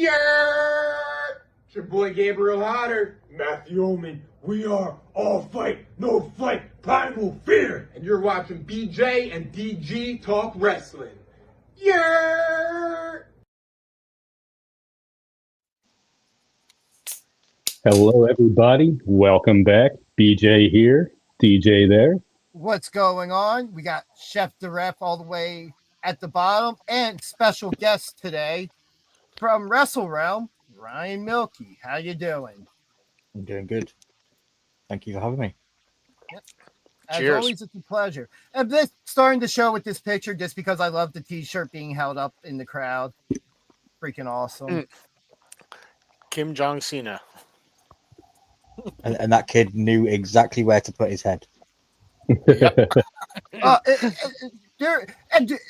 Yeah! It's your boy Gabriel Hodder, Matthew Omen. We are All Fight, No Fight, Primal Fear. And you're watching BJ and DG Talk Wrestling. Yeah! Hello, everybody. Welcome back. BJ here, DJ there. What's going on? We got Chef the Ref all the way at the bottom and special guest today from Wrestle Realm, Ryan Milkey. How you doing? I'm doing good. Thank you for having me. Yep. As Cheers. always, it's a pleasure. And this starting the show with this picture just because I love the t-shirt being held up in the crowd. Freaking awesome. Kim Jong-Cena. And that kid knew exactly where to put his head. Yep.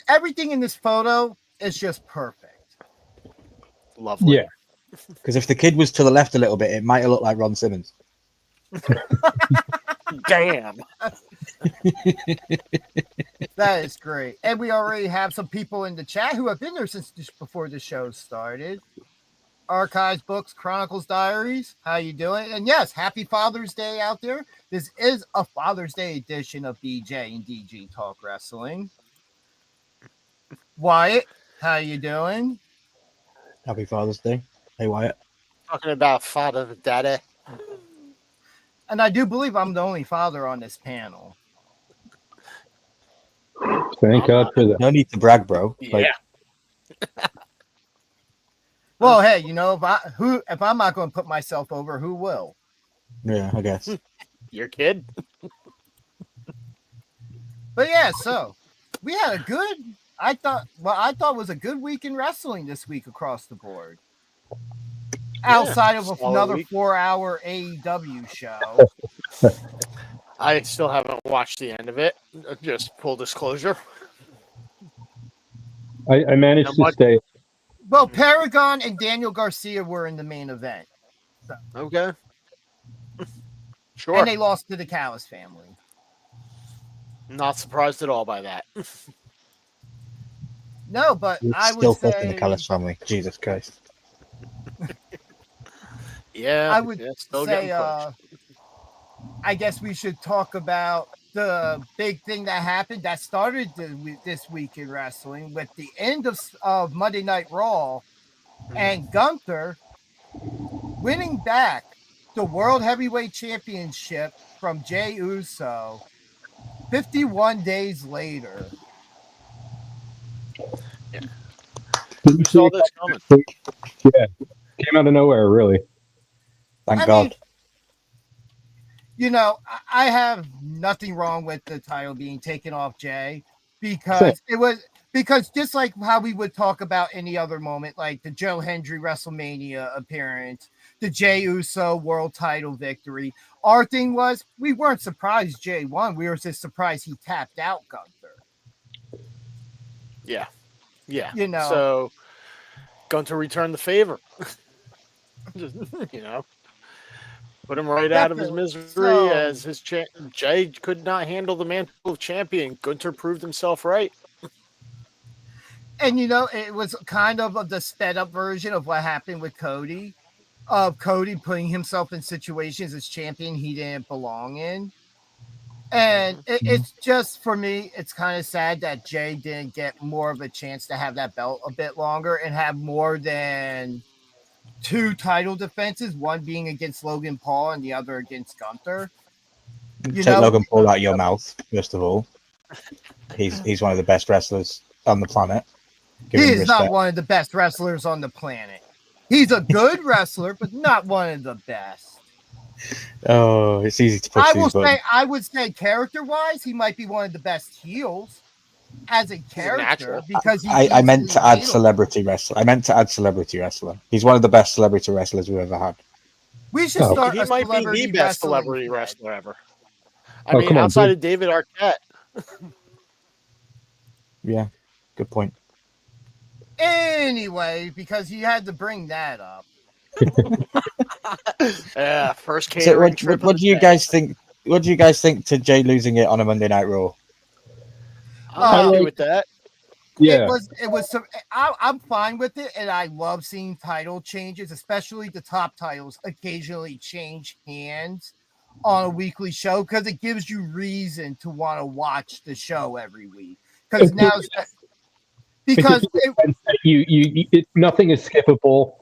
Everything in this photo is just perfect. Lovely. Yeah. Because if the kid was to the left a little bit, it might have looked like Ron Simmons. Damn. That is great. And we already have some people in the chat who have been there since before the show started. Archives, Books, Chronicles, Diaries. How you doing? And yes, happy Father's Day out there. This is a Father's Day edition of BJ and DG Talk Wrestling. Wyatt, how you doing? Happy Father's Day. Hey, Wyatt. Talking about father daddy. And I do believe I'm the only father on this panel. Thank God for that. No need to brag, bro. Yeah. Well, hey, you know, if I'm not going to put myself over, who will? Yeah, I guess. Your kid? But yeah, so we had a good, I thought was a good week in wrestling this week across the board. Outside of another 4-hour AEW show. I still haven't watched the end of it. Just full disclosure. I managed to stay. Well, Paragon and Daniel Garcia were in the main event. So. Okay. Sure. And they lost to the Callis family. Not surprised at all by that. No, but I would still say fucking the Callis family. Jesus Christ. Yeah. I would still say I guess we should talk about the big thing that happened that started this week in wrestling with the end of Monday Night Raw and Gunther winning back the World Heavyweight Championship from Jey Uso 51 days later. Yeah. Didn't saw this coming. Yeah. Came out of nowhere, really. Thank God. mean, you know, I have nothing wrong with the title being taken off Jay because because just like how we would talk about any other moment, like the Joe Hendry WrestleMania appearance, the Jey Uso world title victory. Our thing was we weren't surprised Jay won. We were just surprised he tapped out Gunther. Yeah. Yeah. You know. So Gunther returned the favor. You know. Put him right out of his misery as his Jay could not handle the mantle of champion. Gunther proved himself right. And, you know, it was kind of the sped up version of what happened with Cody. Of Cody putting himself in situations as champion he didn't belong in. And it's just, for me, it's kind of sad that Jay didn't get more of a chance to have that belt a bit longer and have more than 2 title defenses, one being against Logan Paul and the other against Gunther. Take Logan Paul out of your mouth, first of all. He's one of the best wrestlers on the planet. He is not one of the best wrestlers on the planet. He's a good wrestler, but not one of the best. Oh, it's easy to push these buttons. I would say character-wise, he might be one of the best heels as a character because I meant to add celebrity wrestler. He's one of the best celebrity wrestlers we've ever had. We should start. He might be the best celebrity wrestler ever. I mean, come on, outside dude. of David Arquette. Yeah, good point. Anyway, because you had to bring that up. Yeah, first catering So trip. what do you guys think? What do you guys think to Jay losing it on a Monday Night Raw? I'm happy with that. Yeah. It was some. I'm fine with it, and I love seeing title changes, especially the top titles occasionally change hands on a weekly show because it gives you reason to want to watch the show every week. Because now, because nothing is skippable.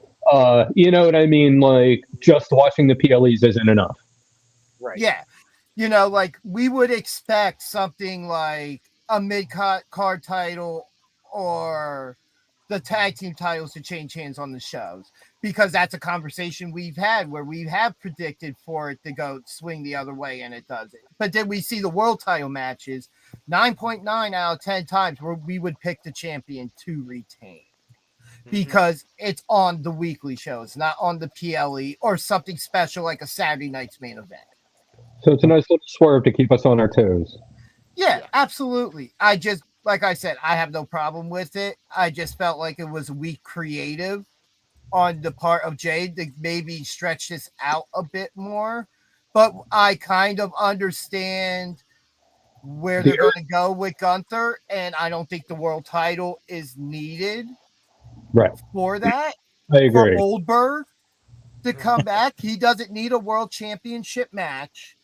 You know what I mean? Like just watching the PLEs isn't enough. Right. Yeah. Like we would expect something like a mid-card title or the tag team titles to change hands on the shows because that's a conversation we've had where we have predicted for it to go swing the other way and it doesn't. But then we see the world title matches 9.9 out of 10 times where we would pick the champion to retain because it's on the weekly shows, not on the PLE or something special like a Saturday night's main event. So it's a nice little swerve to keep us on our toes. Yeah, absolutely. I just, like I said, I have no problem with it. I just felt like it was weak creative on the part of Jey to maybe stretch this out a bit more. But I kind of understand where they're going to go with Gunther, and I don't think the world title is needed for that. I agree. For Goldberg to come back, he doesn't need a world championship match.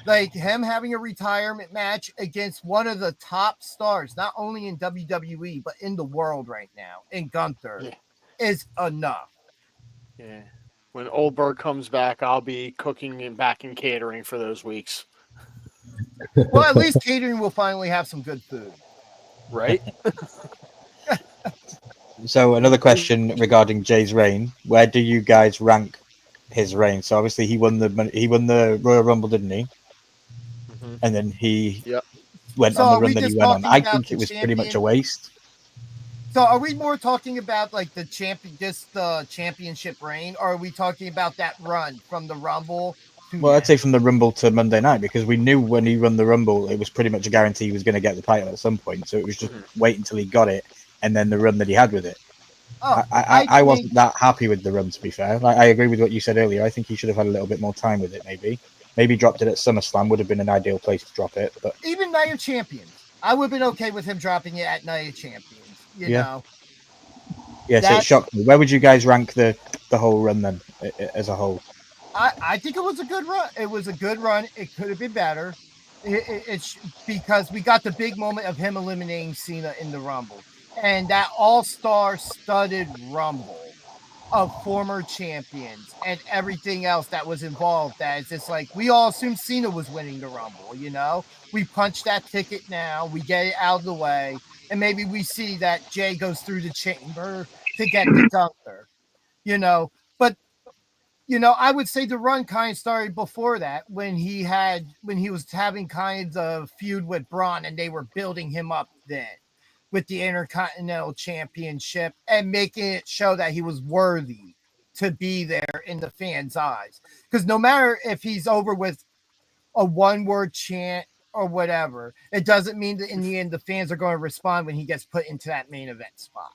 Like him having a retirement match against one of the top stars, not only in WWE, but in the world right now, in Gunther, is enough. Yeah. When Goldberg comes back, I'll be cooking and back in catering for those weeks. Well, at least catering will finally have some good food. Right? So another question regarding Jey's reign. Where do you guys rank his reign? So obviously he won the Royal Rumble, didn't he? And then he went on the run that he went on. I think it was pretty much a waste. So are we more talking about like the championship reign, or are we talking about that run from the Rumble? I'd say from the Rumble to Monday night, because we knew when he won the Rumble, it was pretty much a guarantee he was going to get the title at some point. So it was just wait until he got it, and then the run that he had with it. I wasn't that happy with the run, to be fair. I agree with what you said earlier. I think he should have had a little bit more time with it, maybe dropped it at SummerSlam would have been an ideal place to drop it. But even Night of Champions, I would have been okay with him dropping it at Night of Champions. You know. Yeah, so it shocked me. Where would you guys rank the whole run then, as a whole? I think it was a good run. It was a good run. It could have been better. It's because we got the big moment of him eliminating Cena in the Rumble, and that all-star studded Rumble of former champions and everything else that was involved. That it's just like we all assumed Cena was winning the Rumble. We punch that ticket now. We get it out of the way, and maybe we see that Jey goes through the chamber to get the Gunther. But I would say the run kind of started before that when he was having kind of feud with Braun, and they were building him up then with the Intercontinental Championship and making it show that he was worthy to be there in the fans' eyes. Because no matter if he's over with a one-word chant or whatever, it doesn't mean that in the end the fans are going to respond when he gets put into that main event spot.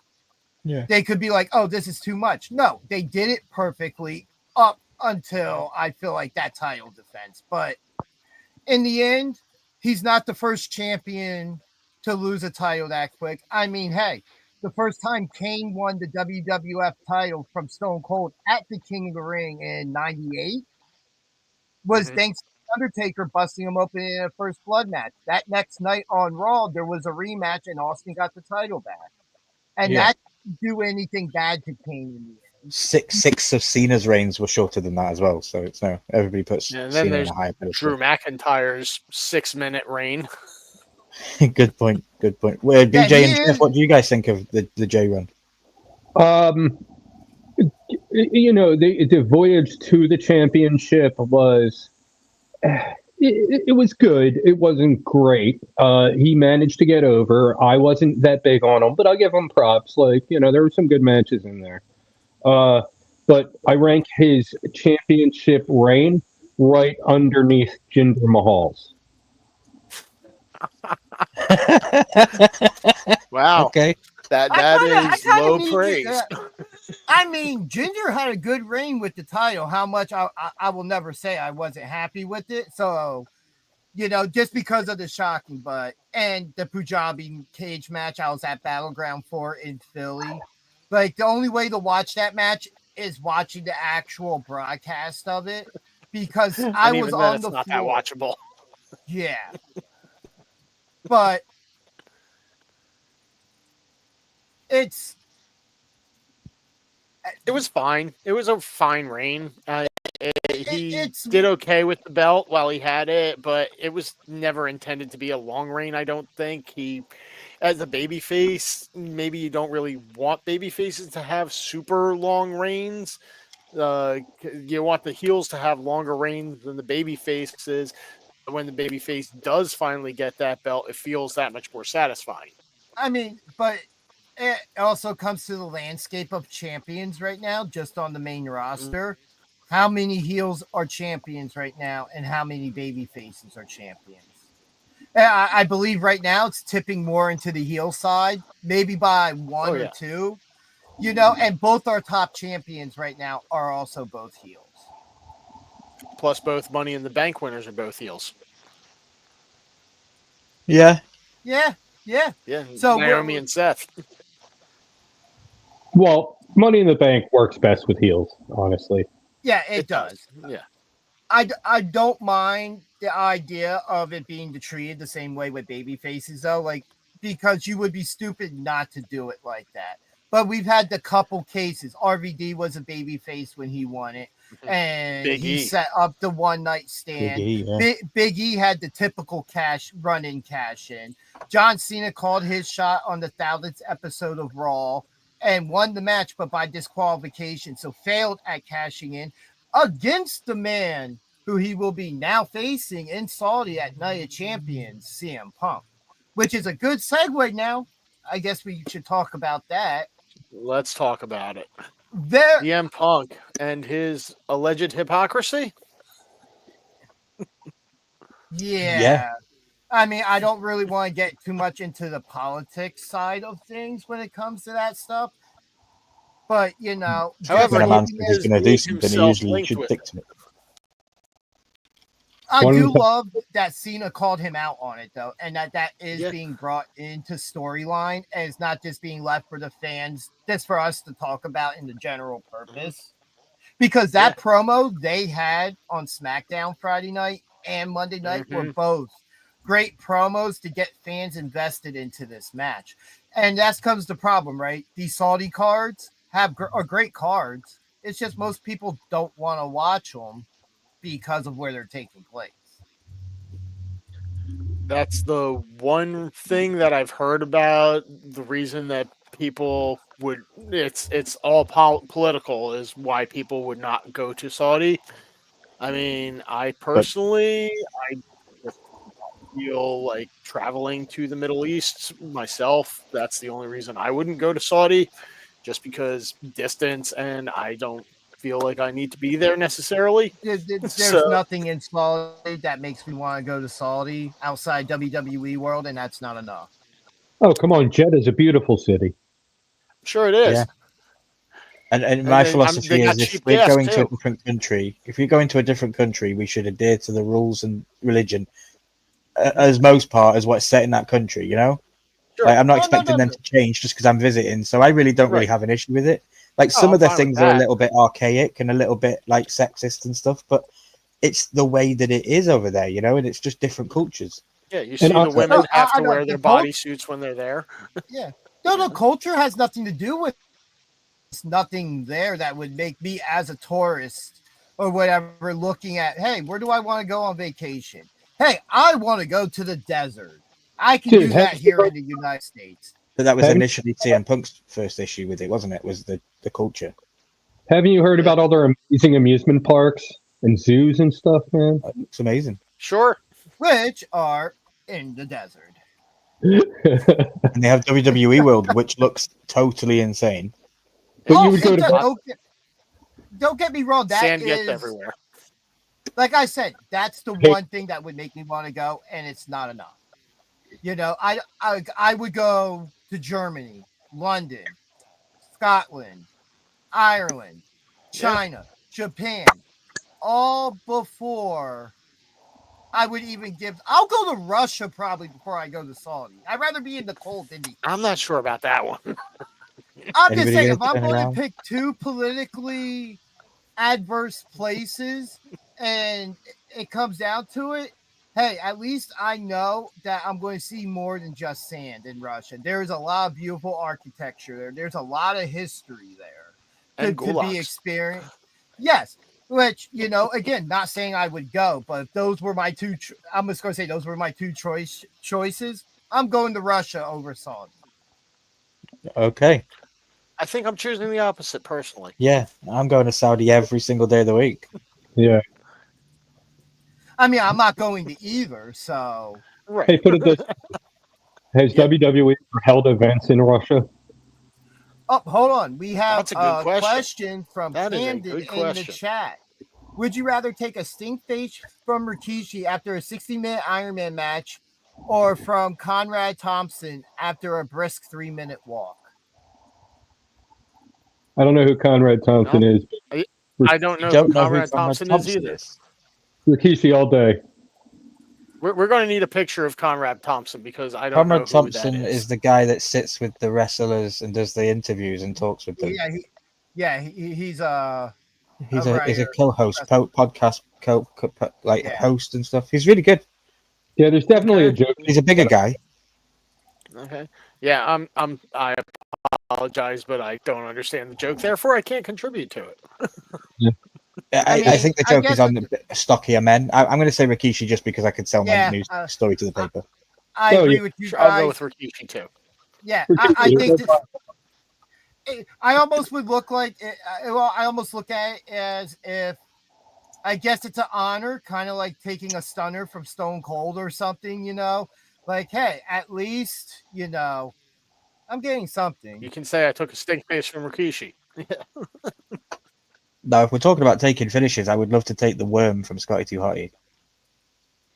Yeah. They could be like, oh, this is too much. No, they did it perfectly up until I feel like that title defense. But in the end, he's not the first champion to lose a title that quick. I mean, hey, the first time Kane won the WWF title from Stone Cold at the King of the Ring in 98 was thanks to Undertaker busting him open in a first blood match. That next night on Raw, there was a rematch and Austin got the title back. And that didn't do anything bad to Kane in the end. Six of Cena's reigns were shorter than that as well. So it's everybody puts Cena in a higher pedestal. Drew McIntyre's 6-minute reign. Good point. Well, BJ and Jeff, what do you guys think of the Jey run? The voyage to the championship was it was good. It wasn't great. He managed to get over. I wasn't that big on him, but I'll give him props. There were some good matches in there. But I rank his championship reign right underneath Jinder Mahal's. Wow. Okay. That is low praise. I mean, Jinder had a good reign with the title. How much I will never say I wasn't happy with it. So, just because of the shocking butt and the Punjabi cage match I was at Battleground for in Philly. Like, the only way to watch that match is watching the actual broadcast of it, because I was on the not floor. That watchable. Yeah. But it was fine. It was a fine reign. He it's did okay with the belt while he had it, but it was never intended to be a long reign, I don't think. He, as a babyface, maybe you don't really want babyfaces to have super long reigns. You want the heels to have longer reigns than the baby faces. When the baby face does finally get that belt, it feels that much more satisfying. I mean, but it also comes to the landscape of champions right now, just on the main roster. How many heels are champions right now, and how many baby faces are champions? I believe right now it's tipping more into the heel side, maybe by one or two. And both our top champions right now are also both heels. Plus, both Money in the Bank winners are both heels. Yeah. So Naomi and Seth. Well, Money in the Bank works best with heels, honestly. Yeah, it does. Yeah. I don't mind the idea of it being treated the same way with baby faces, though, like, because you would be stupid not to do it like that. But we've had the couple cases. RVD was a baby face when he won it, and he set up the one night stand. Big E had the typical run in cash in. John Cena called his shot on the 1000th episode of Raw and won the match, but by disqualification, so failed at cashing in against the man who he will be now facing in Saudi at Night of Champions, CM Punk, which is a good segue now. I guess we should talk about that. Let's talk about it. CM Punk and his alleged hypocrisy? Yeah. I mean, I don't really want to get too much into the politics side of things when it comes to that stuff. But, however, when a man says he's going to do something, he usually should stick to it. I do love that Cena called him out on it, though, and that is being brought into storyline, and it's not just being left for the fans, just for us to talk about in the general purpose. Because that promo they had on SmackDown Friday night and Monday night were both great promos to get fans invested into this match. And that comes the problem, right? These Saudi cards are great cards. It's just most people don't want to watch them because of where they're taking place. That's the one thing that I've heard about. The reason that people would it's all political is why people would not go to Saudi. I mean, I personally I feel like traveling to the Middle East myself. That's the only reason I wouldn't go to Saudi, just because distance, and I don't feel like I need to be there necessarily. There's nothing in Saudi that makes me want to go to Saudi outside WWE world, and that's not enough. Oh, come on. Jeddah's a beautiful city. Sure it is. Yeah. And my philosophy is if we're going to a different country, we should adhere to the rules and religion as most part as what's set in that country, Sure. Like, I'm not expecting them to change just because I'm visiting, so I really don't really have an issue with it. Like, some of the things are a little bit archaic and a little bit like sexist and stuff, but it's the way that it is over there, and it's just different cultures. Yeah, you see the women have to wear their bodysuits when they're there. Yeah. No, culture has nothing to do with it's nothing there that would make me as a tourist or whatever looking at, hey, where do I want to go on vacation? Hey, I want to go to the desert. I can do that here in the United States. But that was initially CM Punk's first issue with it, wasn't it? Was the culture. Haven't you heard about all their amazing amusement parks and zoos and stuff, man? It's amazing. Sure. Which are in the desert. And they have WWE World, which looks totally insane. But you would go to... Don't get me wrong. That sand gets everywhere. Like I said, that's the one thing that would make me want to go, and it's not enough. I would go to Germany, London, Scotland, Ireland, China, Japan, all before I would even give. I'll go to Russia probably before I go to Saudi. I'd rather be in the cold than the. I'm not sure about that one. I'm just Anybody saying, gonna if I'm turn going around? to pick two politically adverse places and it comes down to it, hey, at least I know that I'm going to see more than just sand in Russia. There's a lot of beautiful architecture there. There's a lot of history there And to be gulags. experienced. Yes, which, again, not saying I would go, but if those were my two, I'm just going to say those were my two choices. I'm going to Russia over Saudi. Okay. I think I'm choosing the opposite personally. Yeah, I'm going to Saudi every single day of the week. Yeah. I mean, I'm not going to either, so. Right. Hey, put it this: has WWE held events in Russia? Oh, hold on. We have That's a good question from That is a Candid good in the question. chat. Would you rather take a stink face from Rikishi after a 60-minute Iron Man match or from Conrad Thompson after a brisk 3-minute walk? I don't know who Conrad Thompson is. I don't know Don't who know who Conrad Thompson is either. Rikishi all day. We're going to need a picture of Conrad Thompson because I don't know Conrad who Thompson that is. is the guy that sits with the wrestlers and does the interviews and talks with them. He's a He's writer. a co-host, podcast Yeah. host and stuff. He's really good. Yeah, there's definitely a Okay. joke. He's a bigger guy. Okay. Yeah, I apologize, but I don't understand the joke. Therefore, I can't contribute to it. I think the joke is on the stockier men. I'm going to say Rikishi just because I could sell my news story to the paper. I agree with you guys. I'll go with Rikishi too. Yeah, I think I almost would look like. Well, I almost look at it as if. I guess it's an honor, kind of like taking a stunner from Stone Cold or something, Like, hey, at least, I'm getting something. You can say I took a stink face from Rikishi. Now, if we're talking about taking finishes, I would love to take the worm from Scotty 2 Hotty.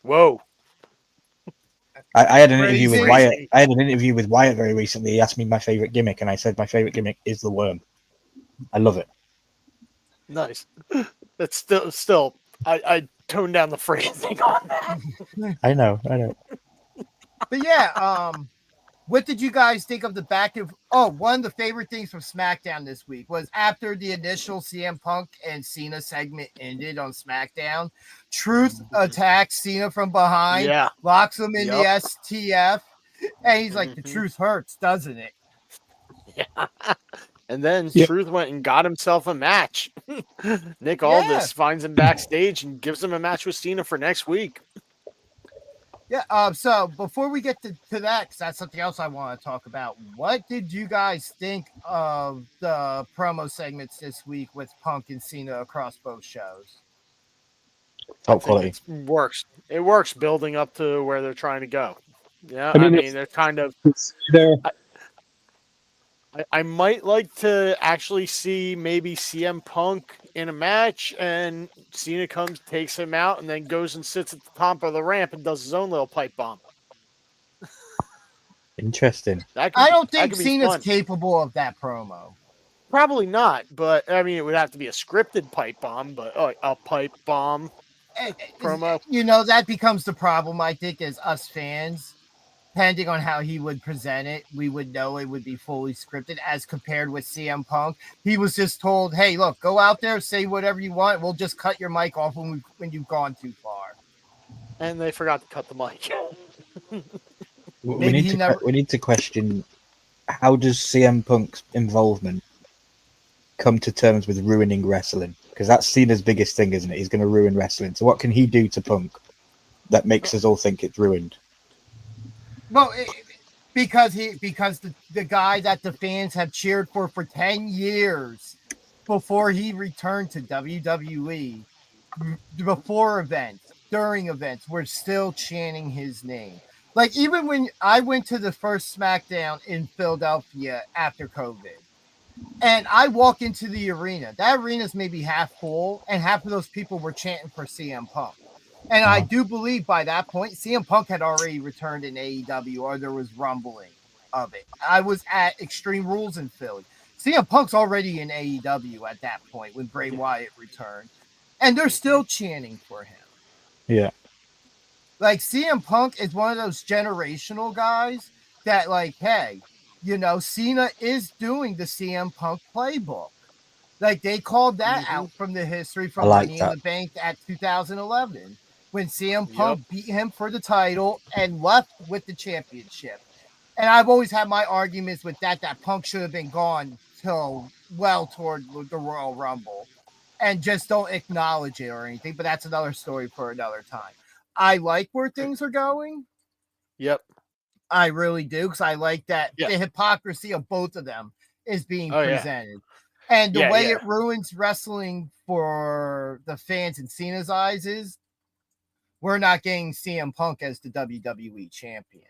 Whoa. I had an interview with Wyatt. I had an interview with Wyatt very recently. He asked me my favorite gimmick, and I said my favorite gimmick is the worm. I love it. Nice. That's still. I toned down the phrasing on that. I know. But yeah, what did you guys think of the back of? Oh, one of the favorite things from SmackDown this week was after the initial CM Punk and Cena segment ended on SmackDown, Truth attacks Cena from behind, locks him in the STF, and he's like, "The truth hurts, doesn't it?" Yeah. And then Truth went and got himself a match. Nick Aldis finds him backstage and gives him a match with Cena for next week. Yeah. So before we get to that, because that's something else I want to talk about, what did you guys think of the promo segments this week with Punk and Cena across both shows? Top quality. It works. It works building up to where they're trying to go. Yeah. I mean they're kind of there. I might like to actually see maybe CM Punk in a match and Cena comes, takes him out, and then goes and sits at the top of the ramp and does his own little pipe bomb. Interesting. I don't think Cena's capable of that promo. Probably not, but I mean, it would have to be a scripted pipe bomb, but a pipe bomb promo. That becomes the problem, I think, as us fans. Depending on how he would present it, we would know it would be fully scripted as compared with CM Punk. He was just told, hey, look, go out there, say whatever you want. We'll just cut your mic off when you've gone too far. And they forgot to cut the mic. We need to question, how does CM Punk's involvement come to terms with ruining wrestling? Because that's Cena's biggest thing, isn't it? He's going to ruin wrestling. So what can he do to Punk that makes us all think it's ruined? Well, because the guy that the fans have cheered for 10 years before he returned to WWE, before events, during events, we're still chanting his name. Like, even when I went to the first SmackDown in Philadelphia after COVID, and I walk into the arena, that arena's maybe half full, and half of those people were chanting for CM Punk. And I do believe by that point, CM Punk had already returned in AEW, or there was rumbling of it. I was at Extreme Rules in Philly. CM Punk's already in AEW at that point when Bray Wyatt returned. And they're still chanting for him. Yeah. Like CM Punk is one of those generational guys that, like, hey, Cena is doing the CM Punk playbook. Like, they called that out from the history I from like Money in that. the Bank at 2011 when CM Yep. Punk beat him for the title and left with the championship. And I've always had my arguments with that Punk should have been gone till well toward the Royal Rumble and just don't acknowledge it or anything. But that's another story for another time. I like where things are going. Yep. I really do, because I like that Yeah. the hypocrisy of both of them is being Oh, yeah. presented. And the Yeah, way yeah. it ruins wrestling for the fans in Cena's eyes is we're not getting CM Punk as the WWE champion.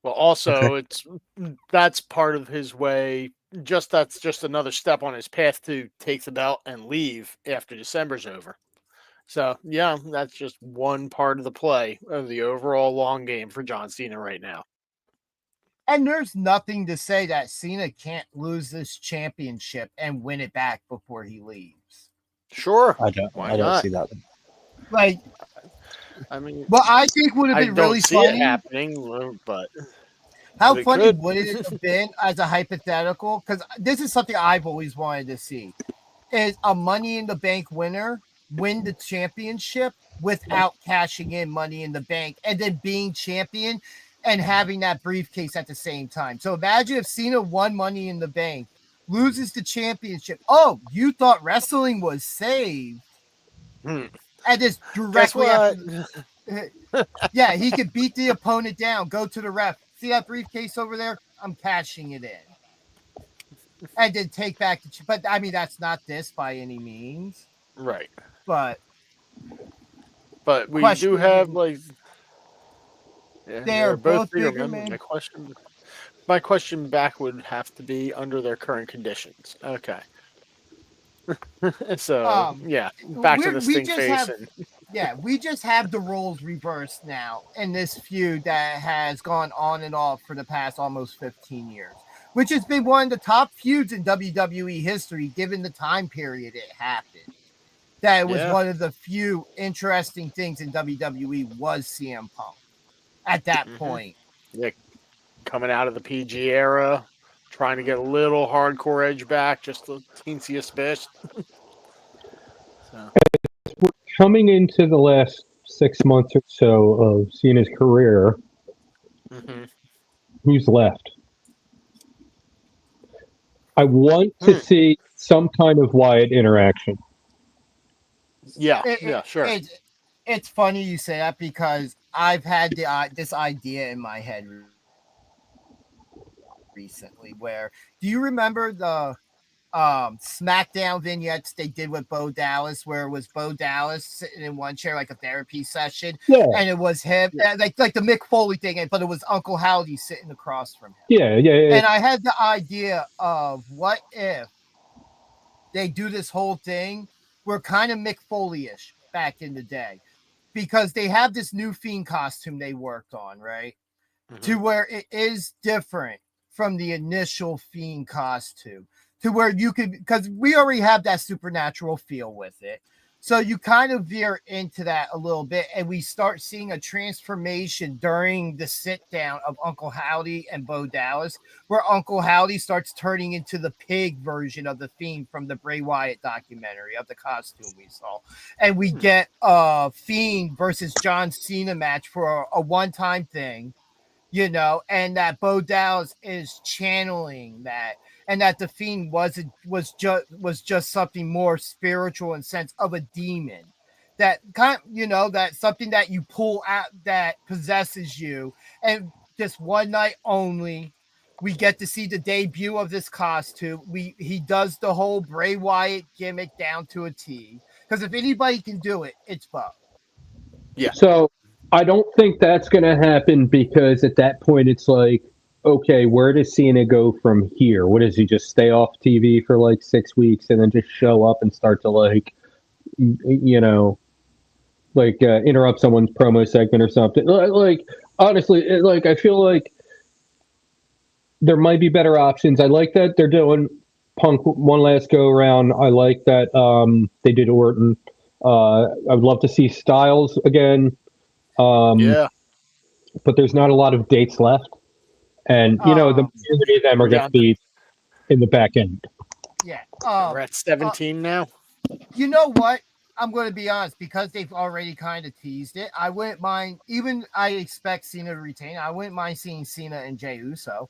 Well, also, that's part of his way. That's just another step on his path to take the belt and leave after December's over. So, yeah, that's just one part of the play of the overall long game for John Cena right now. And there's nothing to say that Cena can't lose this championship and win it back before he leaves. Sure. I don't see that. Like, I mean, well, I think would have I been don't really see funny. it happening, but How it funny could. would it have been as a hypothetical? Because this is something I've always wanted to see. Is a Money in the Bank winner win the championship without cashing in Money in the Bank and then being champion and having that briefcase at the same time. So imagine if Cena won Money in the Bank, loses the championship. Oh, you thought wrestling was saved. And just Guess directly what? after yeah, he could beat the opponent down, go to the ref. See that briefcase over there? I'm cashing it in. And then take back the. But I mean, that's not this by any means. Right. But we do have like. Yeah, they they're are both bigger bigger, men. man. My question back would have to be under their current conditions. Okay. So yeah, back to the We stink just face have, and yeah, we just have the roles reversed now in this feud that has gone on and off for the past almost 15 years, which has been one of the top feuds in WWE history, given the time period it happened. That it was one of the few interesting things in WWE was CM Punk at that point. Yeah, coming out of the PG era, trying to get a little hardcore edge back, just the teensiest bit. So. Coming into the last 6 months or so of Cena's career, who's left? I want to see some kind of Wyatt interaction. Yeah, sure. It's funny you say that because I've had this idea in my head recently. Where do you remember the SmackDown vignettes they did with Bo Dallas, where it was Bo Dallas sitting in one chair like a therapy session, and it was him, like the Mick Foley thing, but it was Uncle Howdy sitting across from him. Yeah. And I had the idea of what if they do this whole thing. We're kind of Mick Foley-ish back in the day, because they have this new Fiend costume they worked on, right? To where it is different from the initial Fiend costume, to where you could, because we already have that supernatural feel with it. So you kind of veer into that a little bit, and we start seeing a transformation during the sit down of Uncle Howdy and Bo Dallas, where Uncle Howdy starts turning into the pig version of the Fiend from the Bray Wyatt documentary of the costume we saw. And we get a Fiend versus John Cena match for a one-time thing, and that Bo Dallas is channeling that, and that the Fiend was just something more spiritual in sense of a demon, that kind of, that something that you pull out that possesses you. And just one night only, we get to see the debut of this costume. He does the whole Bray Wyatt gimmick down to a T, because if anybody can do it, it's Bo. Yeah. So I don't think that's going to happen, because at that point it's like, okay, where does Cena go from here? What does he just stay off TV for like 6 weeks and then just show up and start to interrupt someone's promo segment or something? Like honestly, I feel like there might be better options. I like that they're doing Punk one last go around. I like that they did Orton. I would love to see Styles again. But there's not a lot of dates left. And, the majority of them are going to be in the back end. Yeah. We're at 17 now. You know what? I'm going to be honest, because they've already kind of teased it. I wouldn't mind, even I expect Cena to retain. I wouldn't mind seeing Cena and Jey Uso.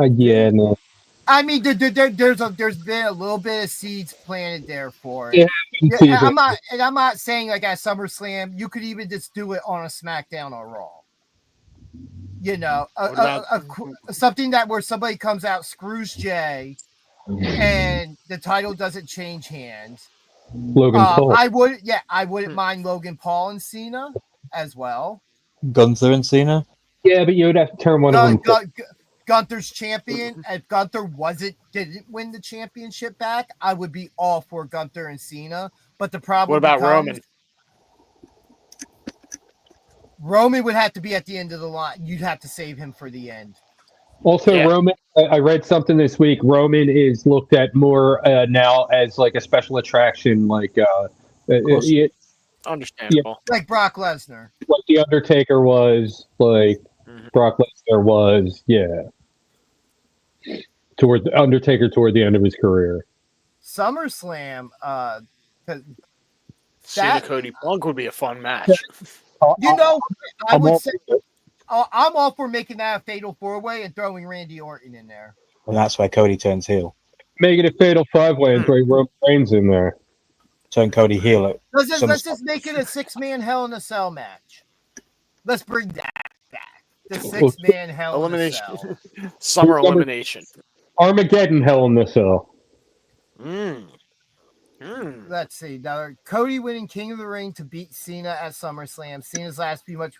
Yeah, no. I mean, there's been a little bit of seeds planted there for it. Yeah, I'm not saying like at SummerSlam. You could even just do it on a SmackDown or Raw. Something that where somebody comes out, screws Jay, and the title doesn't change hands. Logan Paul. I wouldn't mind Logan Paul and Cena as well. Gunther and Cena. Yeah, but you would have to turn one of them. Gunther's champion. If Gunther didn't win the championship back, I would be all for Gunther and Cena. But the problem. What about Roman? Roman would have to be at the end of the line. You'd have to save him for the end. Also, Roman, I read something this week. Roman is looked at more now as like a special attraction, like understandable, like Brock Lesnar, like the Undertaker was, like Brock Lesnar was, toward the Undertaker toward the end of his career. SummerSlam, Cena Cody Punk would be a fun match. I would say. I'm all for making that a fatal 4-way and throwing Randy Orton in there. And that's where Cody turns heel. Make it a fatal 5-way and throw Roman Reigns in there. Turn Cody heel. Let's just make it a 6-man Hell in a Cell match. Let's bring that back. The 6-man Hell in a Cell. Summer elimination. Armageddon Hell in the Cell. Let's see. Now, Cody winning King of the Ring to beat Cena at SummerSlam. Cena's last few much.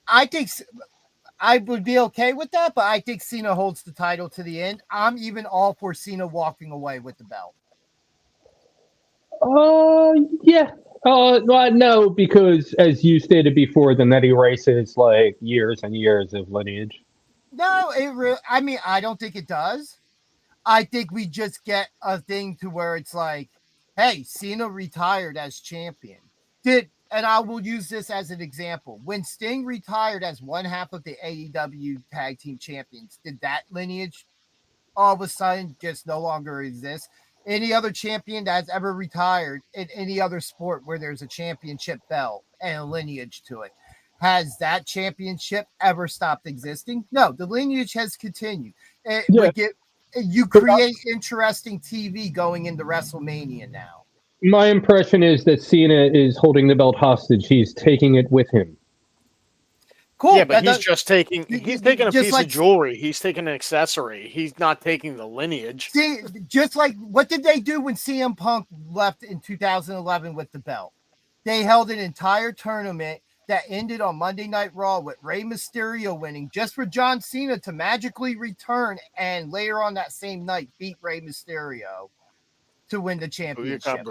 I think I would be okay with that, but I think Cena holds the title to the end. I'm even all for Cena walking away with the belt. Yeah. Well, no, because as you stated before, then that erases like years and years of lineage. No, I don't think it does. I think we just get a thing to where it's like, hey, Cena retired as champion. And I will use this as an example. When Sting retired as one half of the AEW Tag Team Champions, did that lineage all of a sudden just no longer exist? Any other champion that's ever retired in any other sport where there's a championship belt and a lineage to it, has that championship ever stopped existing? No, the lineage has continued. You create interesting TV going into WrestleMania now. My impression is that Cena is holding the belt hostage. He's taking it with him. Cool. Yeah, but he's taking a piece of jewelry. He's taking an accessory. He's not taking the lineage. See, just like what did they do when CM Punk left in 2011 with the belt? They held an entire tournament that ended on Monday Night Raw with Rey Mysterio winning just for John Cena to magically return and later on that same night beat Rey Mysterio to win the championship.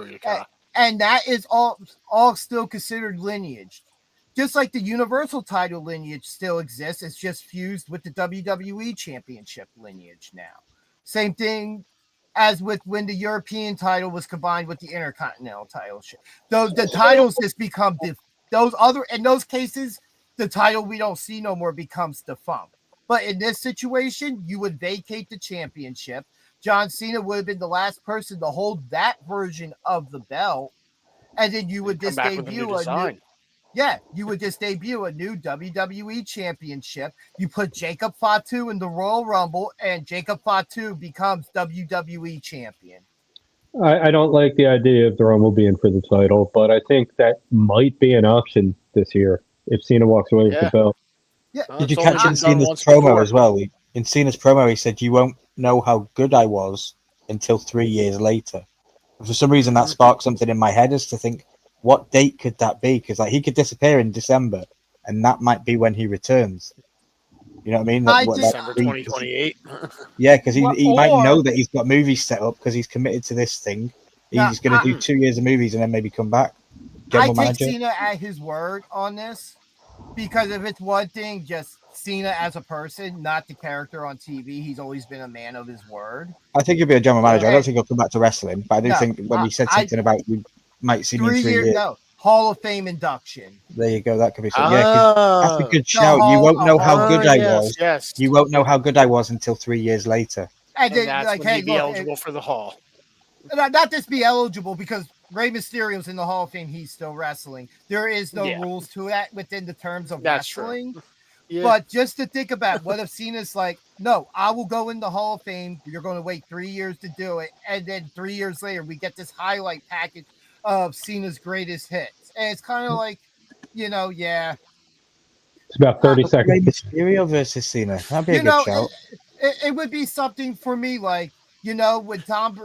And that is all still considered lineage. Just like the Universal title lineage still exists, it's just fused with the WWE Championship lineage now. Same thing as with when the European title was combined with the Intercontinental title. The titles just become in those cases, the title we don't see no more becomes defunct. But in this situation, you would vacate the championship. John Cena would have been the last person to hold that version of the belt, and then you would just debut you would just debut a new WWE championship. You put Jacob Fatu in the Royal Rumble, and Jacob Fatu becomes WWE champion. I don't like the idea of the Rumble being for the title, but I think that might be an option this year if Cena walks away with the belt. Yeah. Did you catch in Cena's promo as well? In Cena's promo, he said, "You won't know how good I was until 3 years later." And for some reason, that sparked something in my head as to think, what date could that be? Because he could disappear in December, and that might be when he returns. You know what I mean? December 2028. Yeah, because he might know that he's got movies set up because he's committed to this thing. He's going to do 2 years of movies and then maybe come back. I take Cena at his word on this, because if it's one thing, just Cena as a person, not the character on TV. He's always been a man of his word. I think he'll be a general manager. I don't think he'll come back to wrestling, but I do think when he said something about we might see me in 3 years. No, Hall of Fame induction. There you go. That could be something. Yeah, 'cause that's a good shout. You Hall- won't know how good I yes, was. yes. You won't know how good I was until 3 years later. And then, that's like, when hey, you'd be look, eligible for the Hall. not just be eligible because Rey Mysterio's in the Hall of Fame. He's still wrestling. There is no rules to that within the terms of That's wrestling. true. Yeah. But just to think about what if Cena's like, no, I will go in the Hall of Fame. You're going to wait 3 years to do it. And then 3 years later, we get this highlight package of Cena's greatest hits. And it's kind of like, yeah. It's about 30 Rey seconds. Mysterio versus Cena. That'd be a good shout. It would be something for me like, when Tom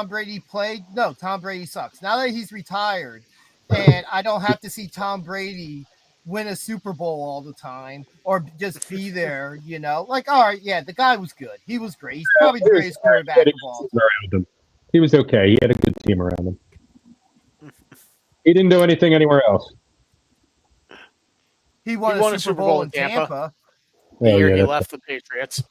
Brady played, no, Tom Brady sucks. Now that he's retired and I don't have to see Tom Brady win a Super Bowl all the time or just be there, like, all right, yeah, the guy was good. He was great. He's probably the greatest quarterback of all time. He was okay. He had a good team around him. He didn't do anything anywhere else. He won a Super Bowl in Tampa. The year he left the Patriots.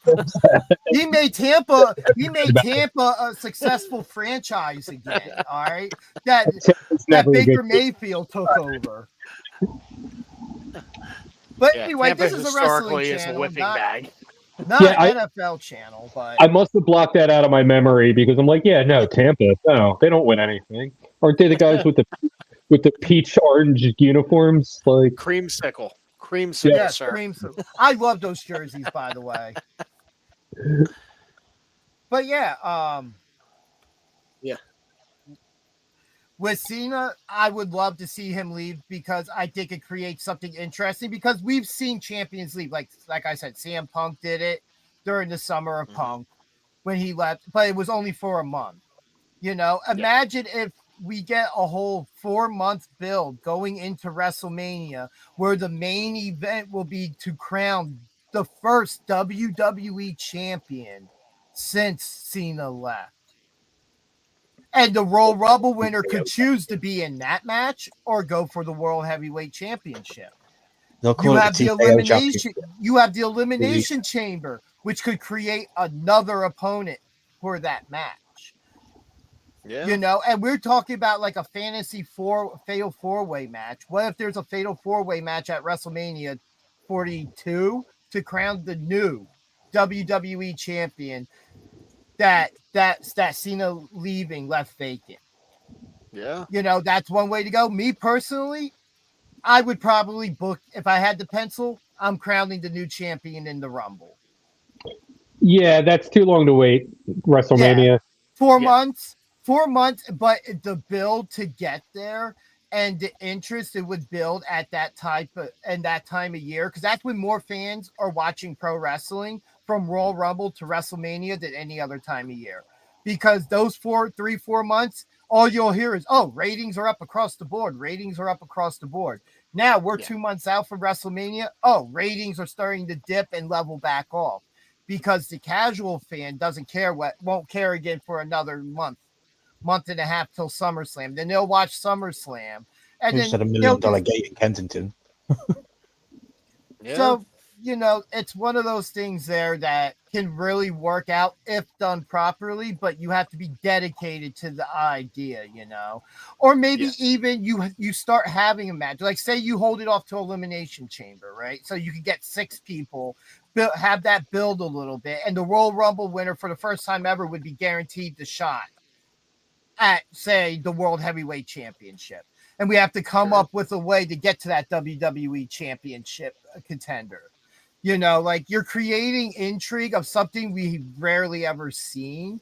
He made Tampa a successful franchise again. All right. That Baker Mayfield took over. But anyway, Tampa this is a wrestling is channel, a whipping bag. Not an NFL channel, but I must have blocked that out of my memory because I'm like, yeah, no, Tampa, no, they don't win anything. Aren't they the guys with the peach orange uniforms? Like creamsicle, yes, sir. Creamsicle. I love those jerseys, by the way. But yeah, with Cena, I would love to see him leave because I think it creates something interesting because we've seen champions leave. Like I said, CM Punk did it during the summer of Punk when he left, but it was only for a month. Imagine if we get a whole 4-month build going into WrestleMania where the main event will be to crown the first WWE champion since Cena left. And the Royal Rumble winner could choose to be in that match or go for the World Heavyweight Championship. You have the elimination chamber, which could create another opponent for that match. Yeah. And we're talking about like a fantasy fatal 4-way match. What if there's a fatal 4-way match at WrestleMania 42 to crown the new WWE champion that Cena leaving left vacant? Yeah. That's one way to go. Me personally, I would probably book, if I had the pencil, I'm crowning the new champion in the Rumble. Yeah, that's too long to wait. WrestleMania. Yeah. 4 months. 4 months, but the build to get there and the interest it would build at that time of year, because that's when more fans are watching pro wrestling from Royal Rumble to WrestleMania than any other time of year. Because those 4 months, all you'll hear is, oh, ratings are up across the board. Ratings are up across the board. Now we're 2 months out from WrestleMania. Oh, ratings are starting to dip and level back off because the casual fan won't care again for another month and a half till SummerSlam. Then they'll watch SummerSlam. And just had $1 million gate in Kensington. So, it's one of those things there that can really work out if done properly, but you have to be dedicated to the idea, Or maybe even you start having a match. Like, say you hold it off to Elimination Chamber, right? So you can get 6 people, have that build a little bit, and the Royal Rumble winner for the first time ever would be guaranteed the shot at, say, the World Heavyweight Championship. And we have to come up with a way to get to that WWE Championship contender. Like, you're creating intrigue of something we rarely ever seen.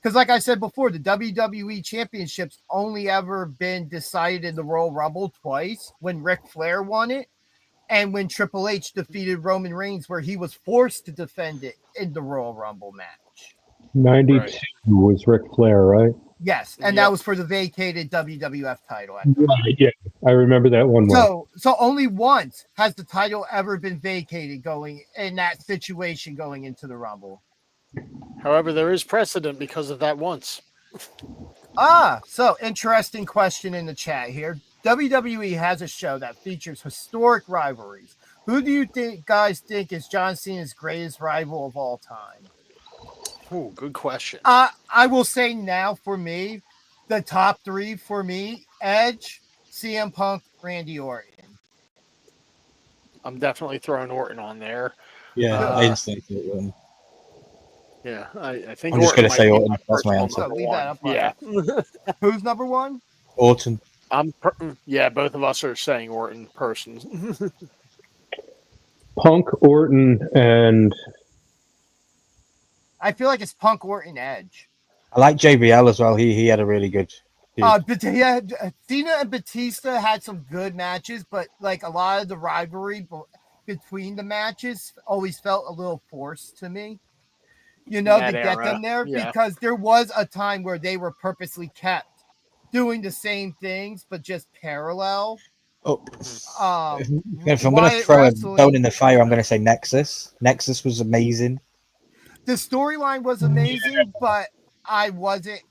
Because like I said before, the WWE Championship's only ever been decided in the Royal Rumble twice, when Ric Flair won it and when Triple H defeated Roman Reigns, where he was forced to defend it in the Royal Rumble match. 92 was Ric Flair, right? Yes, and that was for the vacated WWF title. Right, yeah, I remember that one. So only once has the title ever been vacated going in that situation going into the Rumble. However, there is precedent because of that once. So interesting question in the chat here. WWE has a show that features historic rivalries. Who do you guys think is John Cena's greatest rival of all time? Oh, good question. I will say now for me, the top 3 for me: Edge, CM Punk, Randy Orton. I'm definitely throwing Orton on there. Yeah, I instantly thought Orton. Yeah, I think I'm just Orton going to say might be Orton. That's my personal answer. number Leave that up. one. Yeah. Who's number one? Orton. Yeah, both of us are saying Orton person. Punk, Orton, and I feel like it's Punk, Orton, Edge. I like JBL as well. He had a really good. But yeah, Cena and Batista had some good matches, but like a lot of the rivalry between the matches always felt a little forced to me. You know, That to get era, them there yeah. because there was a time where they were purposely kept doing the same things, but just parallel. If I'm going to throw a bone in the fire, I'm going to say Nexus. Nexus was amazing. The storyline was amazing, but I wasn't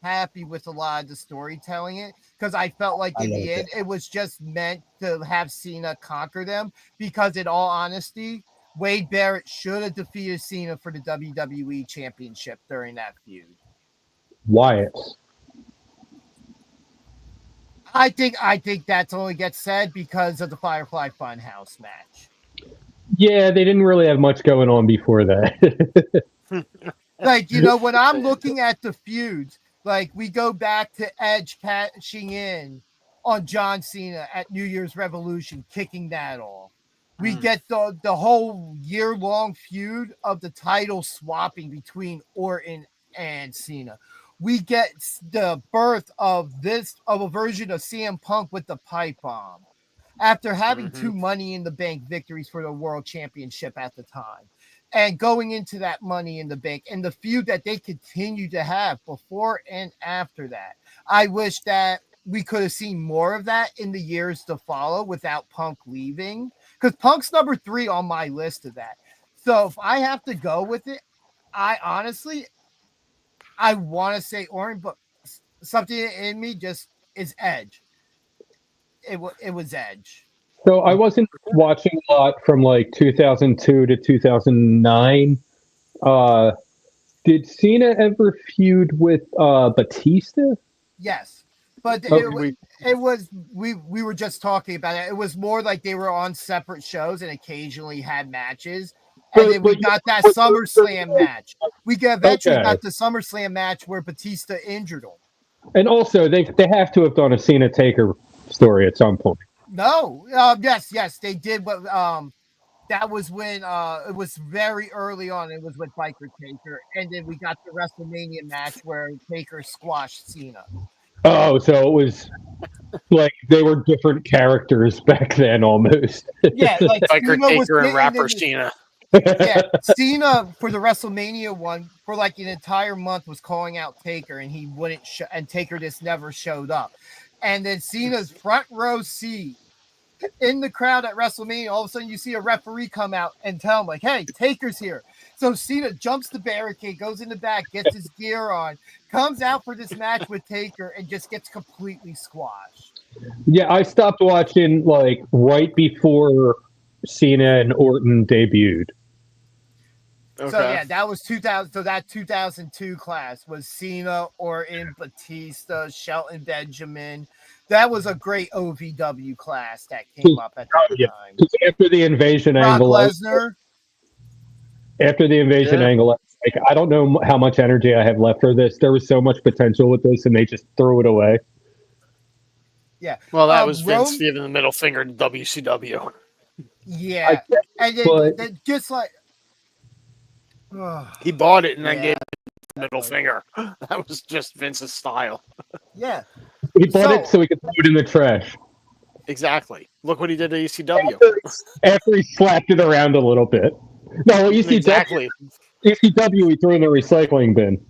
happy with a lot of the storytelling because I felt like in the end it was just meant to have Cena conquer them because in all honesty, Wade Barrett should have defeated Cena for the WWE Championship during that feud. Wyatt. I think that's only gets said because of the Firefly Funhouse match. Yeah, they didn't really have much going on before that. Like, you know, when I'm looking at the feuds, like we go back to Edge cashing in on John Cena at New Year's Revolution, kicking that off. We get the whole year-long feud of the title swapping between Orton and Cena. We get the birth of a version of CM Punk with the pipe bomb after having 2 Money in the Bank victories for the World Championship at the time. And going into that Money in the Bank and the feud that they continue to have before and after that. I wish that we could have seen more of that in the years to follow without Punk leaving. Because Punk's number 3 on my list of that. So if I have to go with it, I want to say Orton, but something in me just is Edge. It was Edge. So I wasn't watching a lot from like 2002 to 2009. Did Cena ever feud with Batista? Yes, but we were just talking about it. It was more like they were on separate shows and occasionally had matches. And then we got that SummerSlam match. We eventually got the SummerSlam match where Batista injured him. And also, they have to have done a Cena Taker story at some point. No, yes, they did. But that was when it was very early on. It was with Biker Taker, and then we got the WrestleMania match where Taker squashed Cena. Oh, so it was like they were different characters back then, almost. Yeah, like Biker Taker and rapper Cena. Yeah, Cena for the WrestleMania one for like an entire month was calling out Taker, and he wouldn't. And Taker just never showed up. And then Cena's front row seat in the crowd at WrestleMania, all of a sudden you see a referee come out and tell him like, "Hey, Taker's here." So Cena jumps the barricade, goes in the back, gets his gear on, comes out for this match with Taker, and just gets completely squashed. Yeah, I stopped watching like right before Cena and Orton debuted. Okay. So yeah, that was 2000. So that 2002 class was Cena, Orton, Batista, Shelton Benjamin. That was a great OVW class that came up at that time. After the invasion Brock angle, Lesnar. After the invasion angle, like I don't know how much energy I have left for this. There was so much potential with this, and they just threw it away. Yeah. Well, that was Vince giving the middle finger to WCW. Yeah, and then just like. He bought it and then gave the middle finger. That was just Vince's style. Yeah. He bought it so he could throw it in the trash. Exactly. Look what he did to ECW. After he slapped it around a little bit. No, ECW, exactly. ECW he threw in the recycling bin.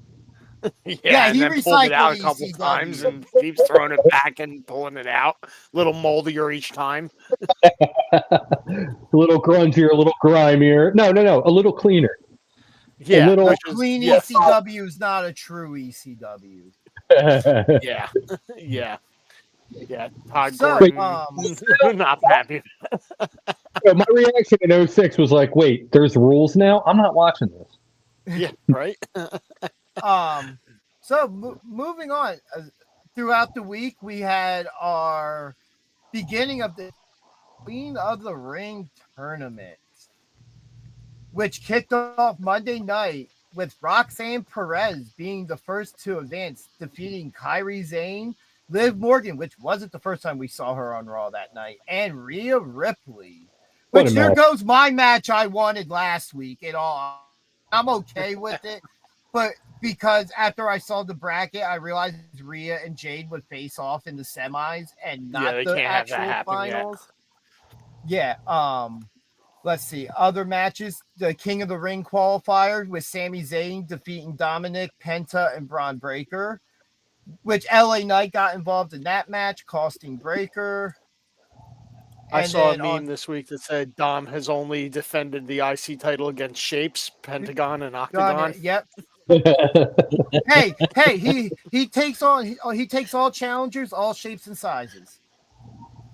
Yeah, and then pulled it out a couple times and keeps throwing it back and pulling it out. A little moldier each time. A little grungier, a little grimier. No, a little cleaner. Yeah, a clean ECW is not a true ECW. Yeah. Todd Gordon, not happy. So my reaction in 06 was like, wait, there's rules now? I'm not watching this. Yeah, right? So moving on. Throughout the week, we had our beginning of the Queen of the Ring tournament, which kicked off Monday night with Roxanne Perez being the first to advance, defeating Kairi Sane, Liv Morgan, which wasn't the first time we saw her on Raw that night, and Rhea Ripley. Which here goes my match I wanted last week. I'm okay with it, but because after I saw the bracket, I realized Rhea and Jade would face off in the semis and not the actual finals. Yet. Yeah. Let's see. Other matches: the King of the Ring qualifier with Sami Zayn defeating Dominic, Penta, and Braun Breaker, which LA Knight got involved in that match, costing Breaker. I saw a meme this week that said Dom has only defended the IC title against Shapes, Pentagon, and Octagon. Yep. hey, he takes all challengers, all shapes and sizes.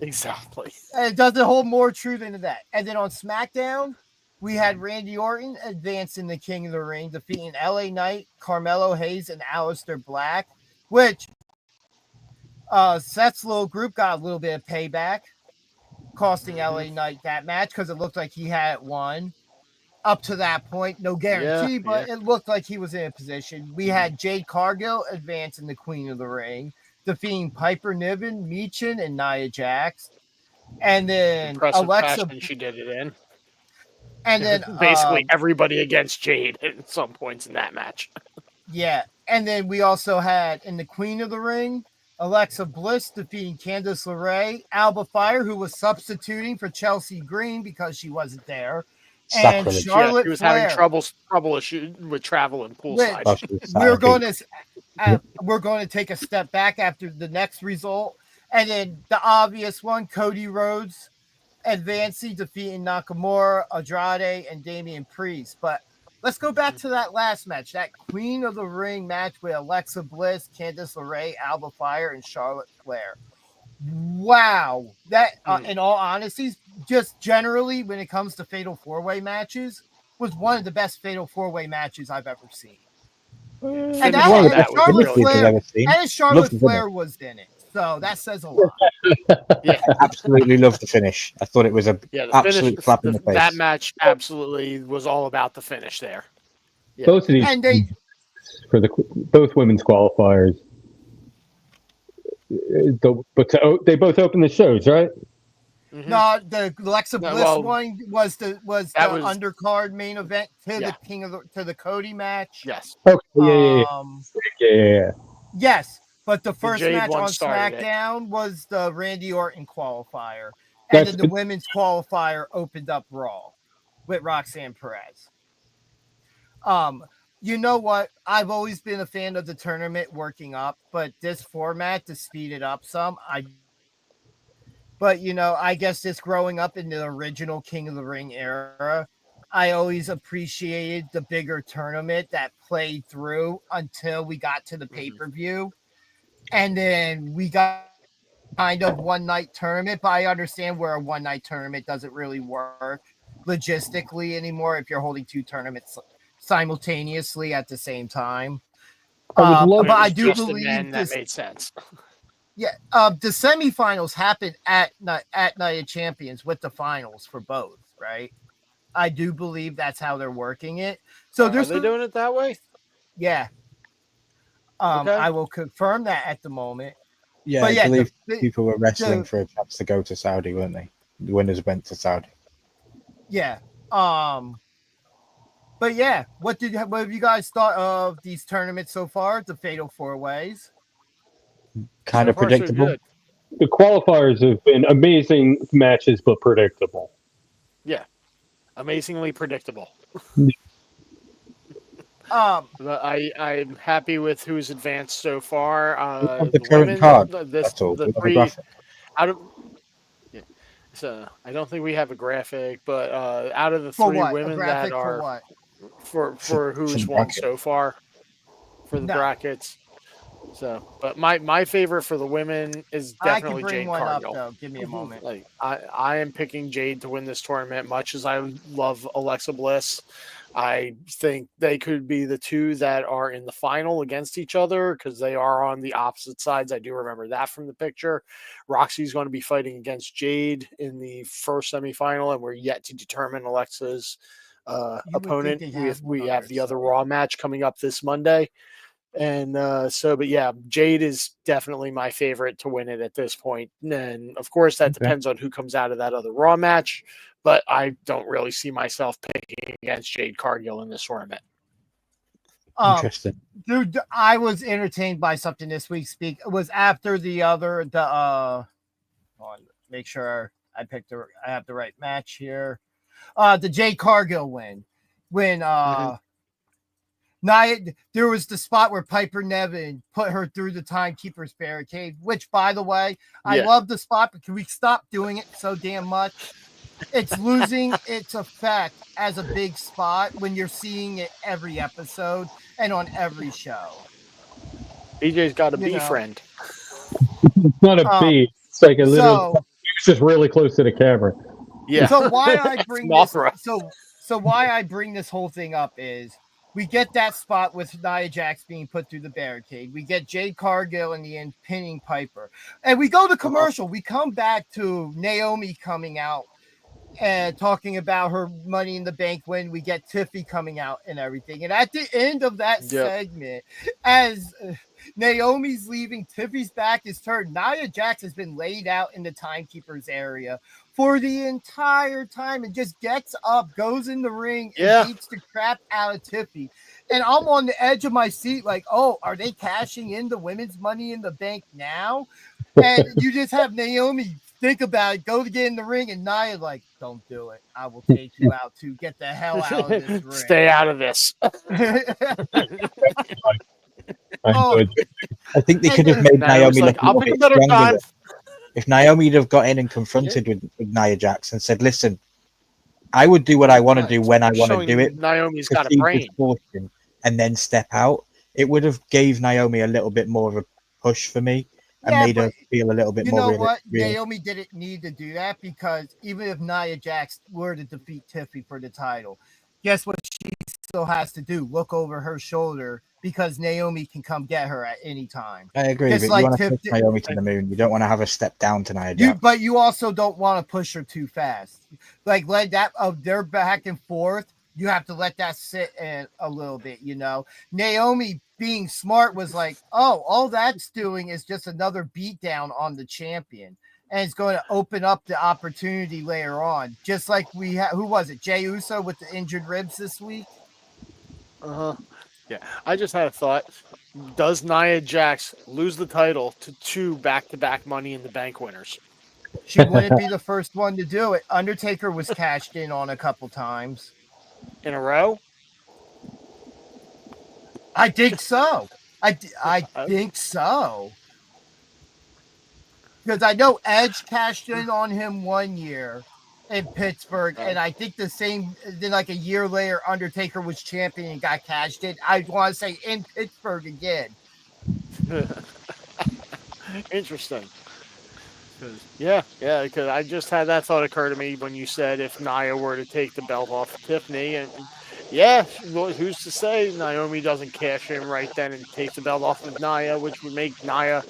Exactly. And it doesn't hold more true than that. And then on SmackDown, we had Randy Orton advancing the King of the Ring, defeating LA Knight, Carmelo Hayes, and Aleister Black, which Seth's little group got a little bit of payback, costing LA Knight that match because it looked like he had won. Up to that point, no guarantee, but it looked like he was in a position. We had Jade Cargill advancing the Queen of the Ring, defeating Piper Niven, Meechin, and Nia Jax. And then impressive Alexa. Fashion she did it in. And then basically everybody against Jade at some points in that match. Yeah. And then we also had in the Queen of the Ring, Alexa Bliss defeating Candice LeRae, Alba Fire, who was substituting for Chelsea Green because she wasn't there. And Charlotte she was Flair. having trouble issue with travel and poolside. We're going to take a step back after the next result, and then the obvious one: Cody Rhodes advancing, defeating Nakamura, Andrade, and Damian Priest. But let's go back to that last match, that Queen of the Ring match with Alexa Bliss, Candice LeRae, Alba Fire, and Charlotte Flair. Wow, that in all honesty, just generally when it comes to Fatal 4-Way matches, was one of the best Fatal 4-Way matches I've ever seen. And Charlotte Flair was in it, so that says a lot. Yeah, I absolutely loved the finish. I thought it was absolute slap in the face. That match absolutely was all about the finish there. Yeah. Both of these, and both women's qualifiers. They both opened the shows, right? Mm-hmm. No, the Alexa Bliss one was the undercard main event to the Cody match. Yes. Okay. Yeah. Yes, but the first match on SmackDown was the Randy Orton qualifier, and then the women's qualifier opened up Raw with Roxanne Perez. You know what? I've always been a fan of the tournament working up, but this format to speed it up some, But, I guess just growing up in the original King of the Ring era, I always appreciated the bigger tournament that played through until we got to the pay-per-view. And then we got kind of one-night tournament, but I understand where a one-night tournament doesn't really work logistically anymore if you're holding two tournaments simultaneously at the same time. But I do believe that made sense. Yeah, the semifinals happened at Night of Champions with the finals for both, right? I do believe that's how they're working it. So are they doing it that way? Yeah. Okay. I will confirm that at the moment. Yeah, I believe people were wrestling for a chance to go to Saudi, weren't they? The winners went to Saudi. Yeah. But yeah, what have you guys thought of these tournaments so far? The Fatal 4-Ways. Kind of predictable. The qualifiers have been amazing matches, but predictable. Yeah, amazingly predictable. I'm happy with who's advanced so far. The current card. So I don't think we have a graphic, but out of the three women that are for who's won so far for the brackets. So, but my favorite for the women is definitely I can bring Jade one Cargill. up though. Give me a moment. Like I am picking Jade to win this tournament. Much as I love Alexa Bliss, I think they could be the two that are in the final against each other because they are on the opposite sides. I do remember that from the picture. Roxy's going to be fighting against Jade in the first semifinal, and we're yet to determine Alexa's opponent. We have the other Raw match coming up this Monday. And but yeah, Jade is definitely my favorite to win it at this point. And of course, that depends on who comes out of that other Raw match. But I don't really see myself picking against Jade Cargill in this tournament. Interesting. Dude, I was entertained by something this week. It was after make sure I have the right match here. The Jade Cargill win. When Nia, there was the spot where Piper Niven put her through the timekeeper's barricade, which, by the way, I love the spot, but can we stop doing it so damn much? It's losing its effect as a big spot when you're seeing it every episode and on every show. BJ's got a bee friend. It's not a bee. It's like a little. It's just really close to the camera. Yeah. So why I bring this? So why I bring this whole thing up is we get that spot with Nia Jax being put through the barricade. We get Jade Cargill in the end pinning Piper. And we go to commercial. We come back to Naomi coming out and talking about her Money in the Bank win. We get Tiffy coming out and everything. And at the end of that segment, as Naomi's leaving, Tiffy's back is turned. Nia Jax has been laid out in the timekeeper's area for the entire time and just gets up, goes in the ring, and beats the crap out of Tiffy. And I'm on the edge of my seat like, oh, are they cashing in the women's Money in the Bank now? And you just have Naomi think about it, go to get in the ring, and Nia like, don't do it. I will take you out to get the hell out of this ring. Stay out of this. I think they could have made Naomi look a bit stronger. If Naomi would have got in and confronted with Nia Jax and said, listen, I would do what I want to do when I want to do it. Naomi's got a brain. And then step out. It would have gave Naomi a little bit more of a push for me and made her feel a little bit more. You know what? Naomi didn't need to do that because even if Nia Jax were to defeat Tiffy for the title, guess what she still has to do? Look over her shoulder because Naomi can come get her at any time. I agree, but you want to push Naomi to the moon. You don't want to have her step down to Nia Jax. But you also don't want to push her too fast. Like, let that they're back and forth. You have to let that sit in a little bit, you know. Naomi being smart was like, oh, all that's doing is just another beatdown on the champion. And it's going to open up the opportunity later on. Just like we had, who was it? Jey Uso with the injured ribs this week? Yeah, I just had a thought. Does Nia Jax lose the title to 2 back-to-back Money in the Bank winners? She wouldn't be the first one to do it. Undertaker was cashed in on a couple times. In a row? I think so. I think so. Because I know Edge cashed in on him 1 year in Pittsburgh, and I think the same, then like a year later, Undertaker was champion and got cashed in. I want to say in Pittsburgh again. Interesting. Yeah, because I just had that thought occur to me when you said if Nia were to take the belt off of Tiffany, and who's to say Naomi doesn't cash in right then and take the belt off of Nia, which would make Nia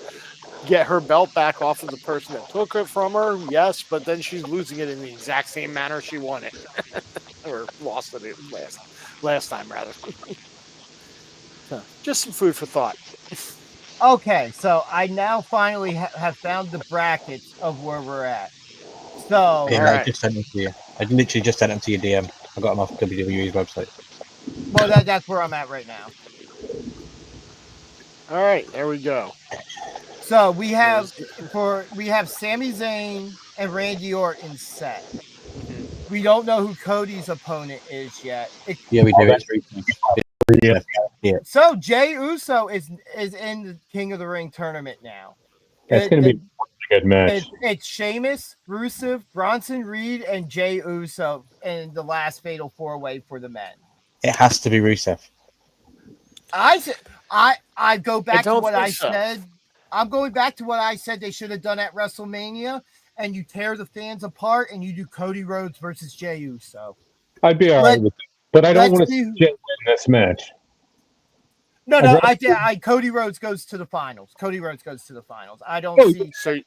get her belt back off of the person that took it from her, yes, but then she's losing it in the exact same manner she won it. Or lost it last time, rather. So, just some food for thought. Okay, so I now finally have found the brackets of where we're at. So, I just sent them to you. I literally just sent them to your DM. I got them off WWE's website. Well, that's where I'm at right now. All right, there we go. So we have Sami Zayn and Randy Orton set. Mm-hmm. We don't know who Cody's opponent is yet. We do. Yeah. So Jey Uso is in the King of the Ring tournament now. That's going to be a good match. It's Sheamus, Rusev, Bronson Reed, and Jey Uso in the last Fatal 4-Way for the men. It has to be Rusev. I go back to don't what think I so. said. I'm going back to what I said they should have done at WrestleMania, and you tear the fans apart, and you do Cody Rhodes versus Jey Uso. I'd be all right with that, but I don't want to see Jey win this match. No, Cody Rhodes goes to the finals. Cody Rhodes goes to the finals. I don't see.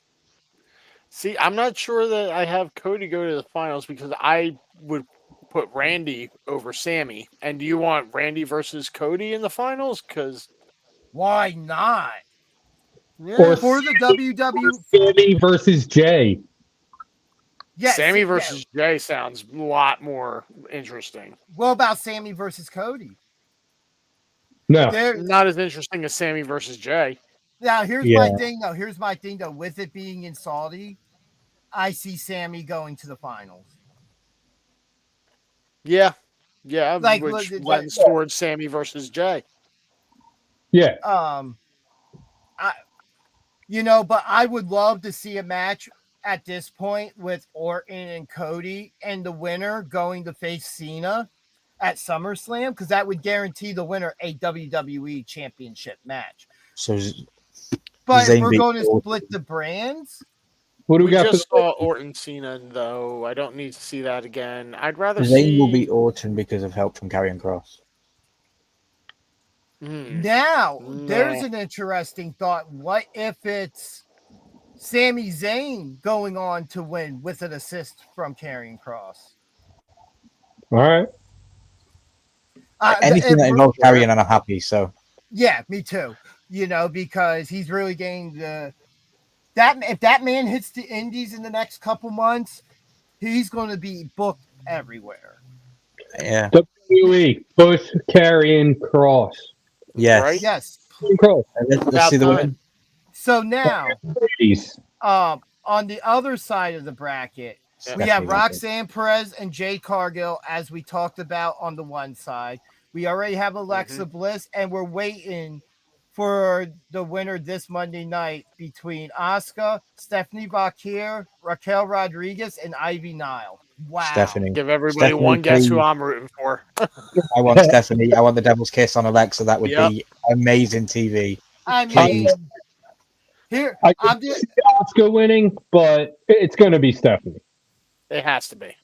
See, I'm not sure that I have Cody go to the finals because I would put Randy over Sammy. And do you want Randy versus Cody in the finals? Because why not? Or for the WWE Sammy versus Jey. Yes, Sammy versus Jey sounds a lot more interesting. What about Sammy versus Cody? No, not as interesting as Sammy versus Jey. Now here's my thing though. Here's my thing though. With it being in Saudi, I see Sammy going to the finals. Yeah, which lends towards Sammy versus Jey. Yeah. But I would love to see a match at this point with Orton and Cody, and the winner going to face Cena at SummerSlam, because that would guarantee the winner a WWE Championship match. But if we're going to split the brands. What do we got? Just saw Orton Cena, though. I don't need to see that again. I'd rather Zayn will beat Orton because of help from Karrion Kross. Now, there's an interesting thought. What if it's Sami Zayn going on to win with an assist from Karrion Kross? All right. Anything that involves Karrion, and I'm happy. So. Yeah, me too. Because he's really getting if that man hits the indies in the next couple months, he's going to be booked everywhere. Yeah. WWE, Bush, Karrion Kross. Yes. Right? Yes. Kross. Let's see the win. So now, on the other side of the bracket, we have Roxanne Perez and Jade Cargill, as we talked about on the one side. We already have Alexa Bliss, and we're waiting for the winner this Monday night between Asuka, Stephanie Bakir, Raquel Rodriguez, and Ivy Nile. Wow. Stephanie. Give everybody one guess who I'm rooting for. I want Stephanie. I want the Devil's Kiss on Alexa. That would be amazing TV. I mean, here I'm just Asuka winning, but it's going to be Stephanie. It has to be.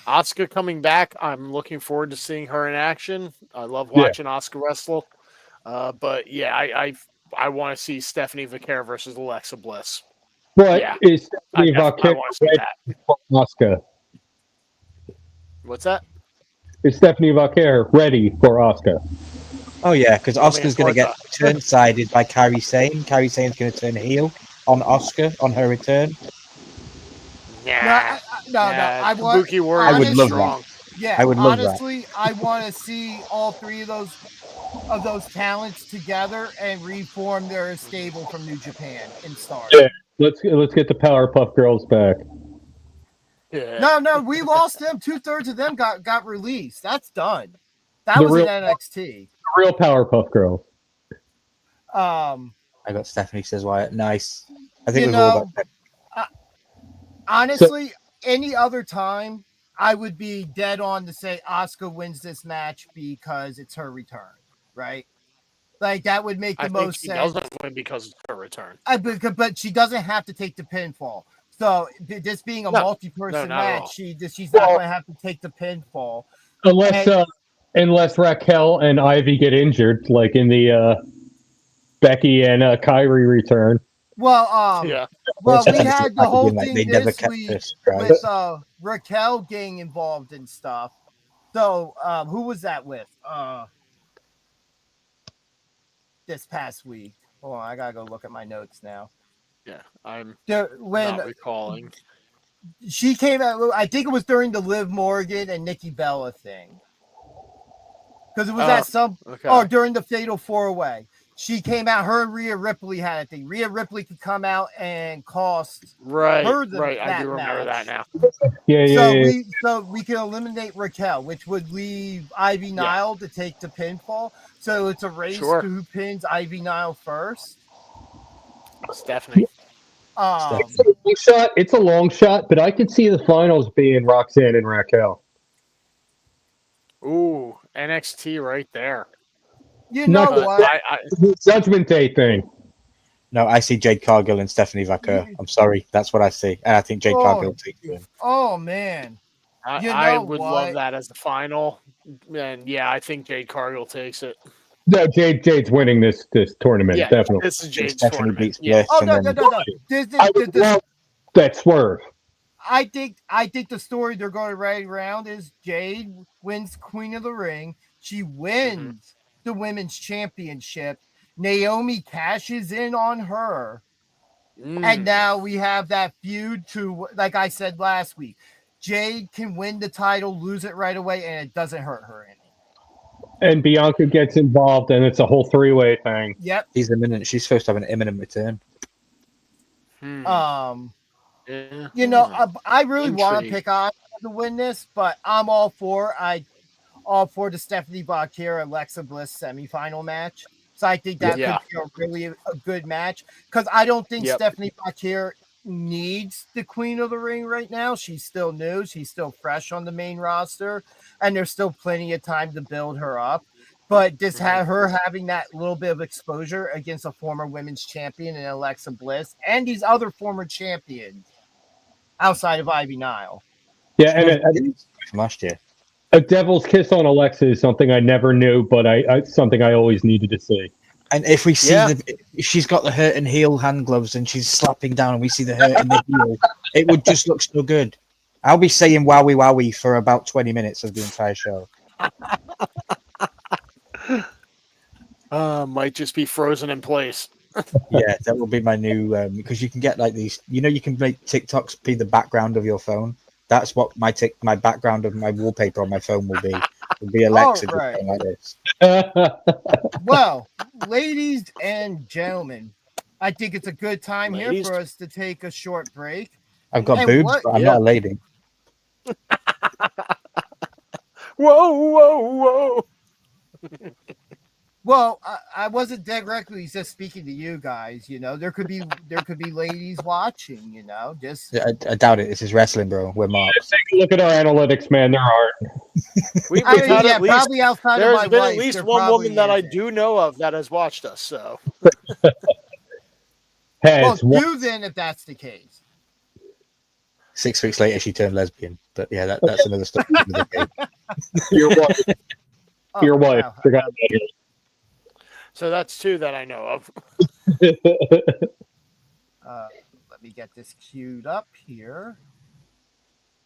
Asuka coming back. I'm looking forward to seeing her in action. I love watching Asuka wrestle. But yeah, I want to see Stephanie Vaquer versus Alexa Bliss. But is Stephanie Vaquer ready for Asuka? What's that? Is Stephanie Vaquer ready for Asuka? Oh yeah, because Asuka's going to get turn-sided by Kairi Sane. Kairi Sane's going to turn heel on Asuka on her return. No. I would love that. Yeah, I would love honestly, I want to see all three of those talents together and reform their stable from New Japan and start. Yeah, let's get the Powerpuff Girls back. Yeah. No, we lost them. 2/3 of them got released. That's done. That was in NXT. The real Powerpuff Girls. I got Stephanie says Wyatt. Nice. I think we've all got. Honestly, any other time, I would be dead on to say Asuka wins this match because it's her return, right? Like, that would make the most sense. She doesn't win because it's her return. But she doesn't have to take the pinfall. So, this being a multi-person match, she's not going to have to take the pinfall. Unless Raquel and Ivy get injured, like in the Becky and Kyrie return. Well, we had the whole thing this week with Raquel getting involved in stuff. So, who was that with? This past week. Hold on, I gotta go look at my notes now. Yeah, I'm not recalling. She came out. I think it was during the Liv Morgan and Nikki Bella thing, because it was during the Fatal 4-Way. She came out. Her and Rhea Ripley had a thing. Rhea Ripley could come out and cost her I do remember that now. So we can eliminate Raquel, which would leave Ivy Nile to take the pinfall. So it's a race to who pins Ivy Nile first. Stephanie. It's a long shot, but I could see the finals being Roxanne and Raquel. Ooh, NXT right there. You know what? Judgment Day thing. No, I see Jade Cargill and Stephanie Vaquer. I'm sorry, that's what I see, and I think Jade Cargill takes it. Oh man, I would love that as the final, and yeah, I think Jade Cargill takes it. No, Jade's winning this tournament. Yeah, definitely. This is Jade's Stephanie tournament. beats Yeah. Bliss, no. I would love that Swerve. I think the story they're going to write around is Jade wins Queen of the Ring. She wins the women's championship. Naomi cashes in on her. And now we have that feud to, like I said last week, Jade can win the title, lose it right away, and it doesn't hurt her any. And Bianca gets involved, and it's a whole three-way thing. Yep. She's supposed to have an imminent return. I really want to pick Asuka to win this, but I'm all for the Stephanie Vaquer Alexa Bliss semifinal match. So I think that could be a good match because I don't think Stephanie Vaquer needs the Queen of the Ring right now. She's still new. She's still fresh on the main roster, and there's still plenty of time to build her up. But just have her having that little bit of exposure against a former women's champion in Alexa Bliss and these other former champions outside of Ivy Nile. Yeah, and from last year. A devil's kiss on Alexa is something I never knew, but something I always needed to see. And if we see she's got the hurt and heel hand gloves and she's slapping down and we see the hurt in the heel, it would just look so good. I'll be saying wowie wowie for about 20 minutes of the entire show. Might just be frozen in place. Yeah, that will be my new because you can get like these. You can make TikToks be the background of your phone. That's what my background of my wallpaper on my phone will be. It'll be Alexa just like this. Well, ladies and gentlemen, I think it's a good time here for us to take a short break. I've got boobs, but I'm not a lady. Whoa. Well, I wasn't directly just speaking to you guys. There could be ladies watching. I doubt it. This is wrestling, bro. We're marks. Take a look at our analytics, man. There aren't. Probably outside of my been wife, at least one woman that I do know of that has watched us. So, do then if that's the case. 6 weeks later, she turned lesbian. But yeah, that's another story. Your wife. Your wife. Forgot about it. So that's two that I know of. Let me get this queued up here.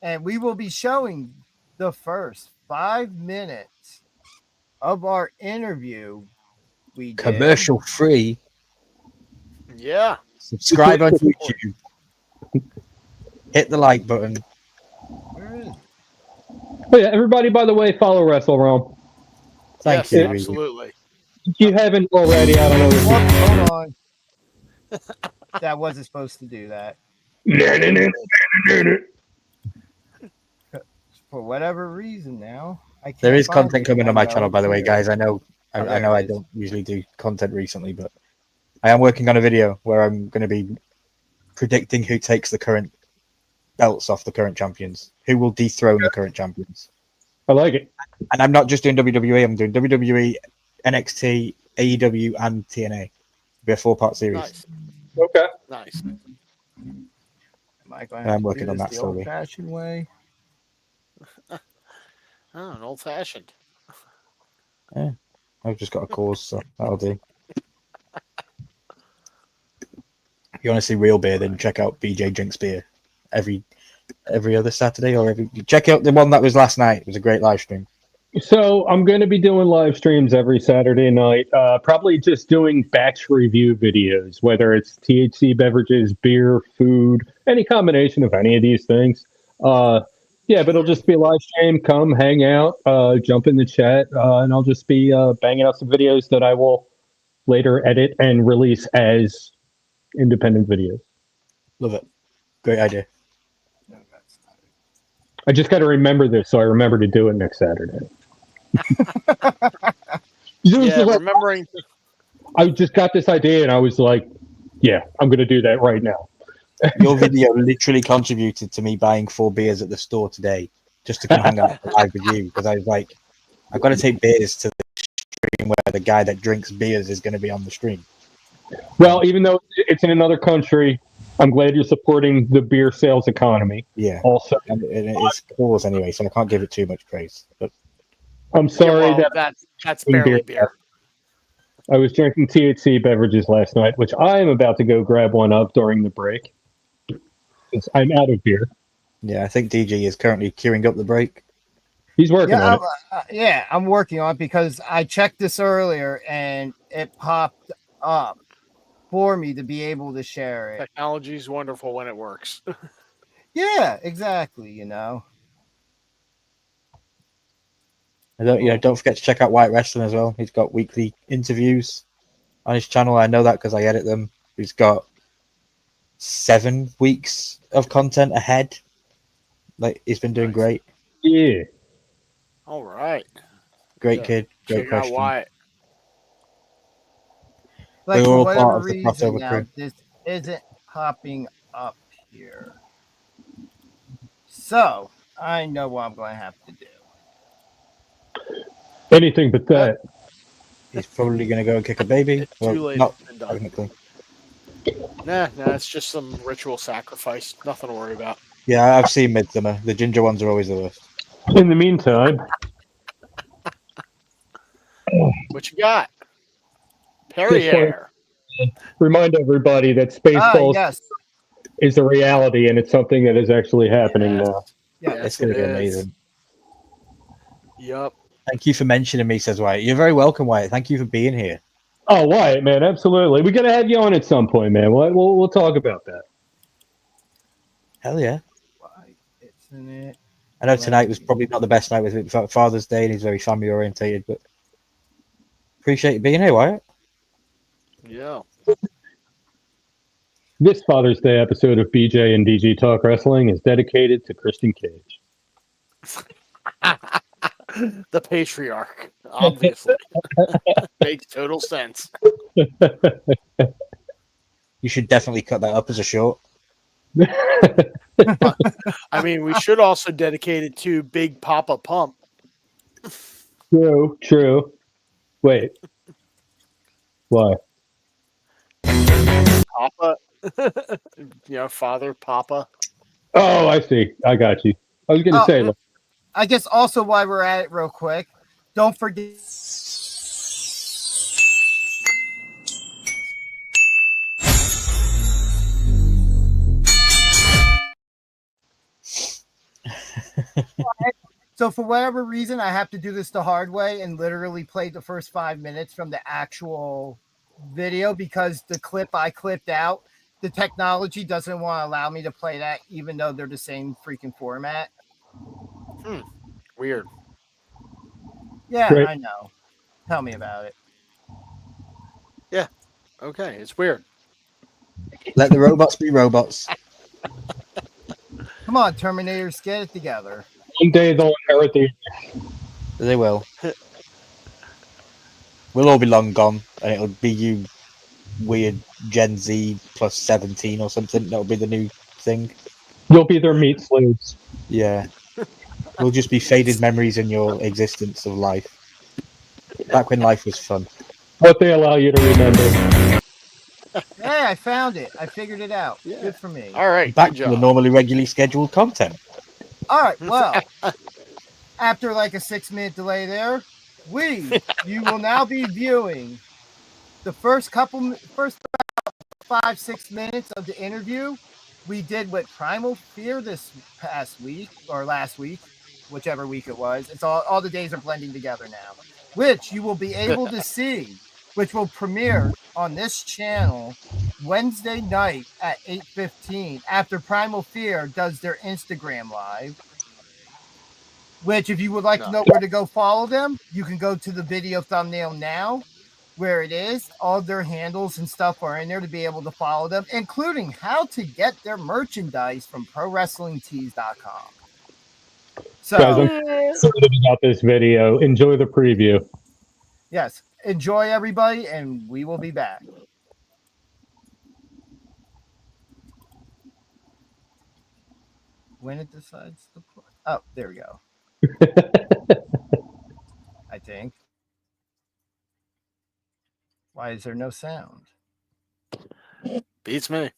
And we will be showing the first 5 minutes of our interview. We commercial free. Yeah. Subscribe on YouTube. Hit the like button. Oh yeah, everybody, by the way, follow WrestleRealm. Thank you. Absolutely. If you haven't already, I don't know. Hold on. That wasn't supposed to do that. For whatever reason now. There is content coming on my channel, by the way, guys. I know I don't usually do content recently, but I am working on a video where I'm going to be predicting who takes the current belts off the current champions, who will dethrone the current champions. I like it. And I'm not just doing WWE, I'm doing WWE, NXT, AEW, and TNA. It'll be a 4-part series. Nice. Okay. Nice. I'm working on that slowly. Old-fashioned way. An old-fashioned. Yeah, I've just got a cause, so that'll do. If you want to see real beer, then check out BJ Drinks Beer every other Saturday or check out the one that was last night. It was a great live stream. So I'm going to be doing live streams every Saturday night, probably just doing batch review videos, whether it's THC beverages, beer, food, any combination of any of these things. But it'll just be a live stream. Come hang out, jump in the chat, and I'll just be banging out some videos that I will later edit and release as independent videos. Love it. Great idea. I just got to remember this, so I remember to do it next Saturday. Remembering. I just got this idea, and I was like, "Yeah, I'm going to do that right now." Your video literally contributed to me buying 4 beers at the store today, just to come hang out live with you, because I was like, I've got to take beers to the stream where the guy that drinks beers is going to be on the stream. Well, even though it's in another country, I'm glad you're supporting the beer sales economy. Yeah. Also, and it's cause anyway, so I can't give it too much praise. But I'm sorry well, that that's barely beer. I was drinking THC beverages last night, which I am about to go grab one of during the break. Since I'm out of beer. Yeah, I think DG is currently queuing up the break. He's working on it. I'm working on it because I checked this earlier and it popped up for me to be able to share it. Technology is wonderful when it works. Yeah, exactly. You know. Don't forget to check out White Wrestling as well. He's got weekly interviews on his channel. I know that because I edit them. He's got 7 weeks of content ahead. Like, he's been doing great. Yeah. All right. Great kid. Great Check question. out Wyatt. Like, We're for all whatever part of the reason crossover now, crew. this isn't popping up here. So I know what I'm going to have to do. Anything but that. He's probably going to go and kick a baby. It's too late. Not It's been done. technically. Nah, it's just some ritual sacrifice. Nothing to worry about. Yeah, I've seen Midsummer. The ginger ones are always the worst. In the meantime, What you got? Perrier. Remind everybody that Spaceballs Yes. is a reality, and it's something that is actually happening now. Yeah, It's going to be amazing. Yep. Thank you for mentioning me, says Wyatt. You're very welcome, Wyatt. Thank you for being here. Oh, Wyatt, man, absolutely. We got to have you on at some point, man. We'll talk about that. Hell yeah. Isn't it? I know tonight was probably not the best night with Father's Day, and he's very family orientated, but appreciate you being here, Wyatt. Yeah. This Father's Day episode of BJ and DG Talk Wrestling is dedicated to Christian Cage. The patriarch, obviously. Makes total sense. You should definitely cut that up as a short. I mean, we should also dedicate it to Big Papa Pump. True. Wait. Why? Papa. Father, Papa. Oh, I see. I got you. I was going to say, I guess also while we're at it real quick, don't forget. So for whatever reason, I have to do this the hard way and literally play the first 5 minutes from the actual video because the clip I clipped out, the technology doesn't want to allow me to play that, even though they're the same freaking format. Weird. Yeah, Great. I know. Tell me about it. Yeah. Okay, it's weird. Let the robots be robots. Come on, Terminators, get it together. one day they'll inherit the. They will. We'll all be long gone, and it'll be you, weird Gen Z plus 17 or something. That'll be the new thing. You'll be their meat slaves. Yeah. We'll just be faded memories in your existence of life. Back when life was fun. What they allow you to remember. Hey, I found it. I figured it out. Yeah. Good for me. All right. Back to the normally regularly scheduled content. All right. Well, after like a 6-minute delay there, you will now be viewing the first 5-6 minutes of the interview we did with Primal Fear this past week or last week, whichever week it was. It's all the days are blending together now, which you will be able to see, which will premiere on this channel Wednesday night at 8:15 after Primal Fear does their Instagram live. Which, if you would like to know where to go follow them, you can go to the video thumbnail now, where it is. All their handles and stuff are in there to be able to follow them, including how to get their merchandise from ProWrestlingTees.com. So, Guys, I'm excited about this video. Enjoy the preview. yes, enjoy everybody, and we will be back. When it decides to play. Oh, there we go. I think. Why is there no sound? Beats me.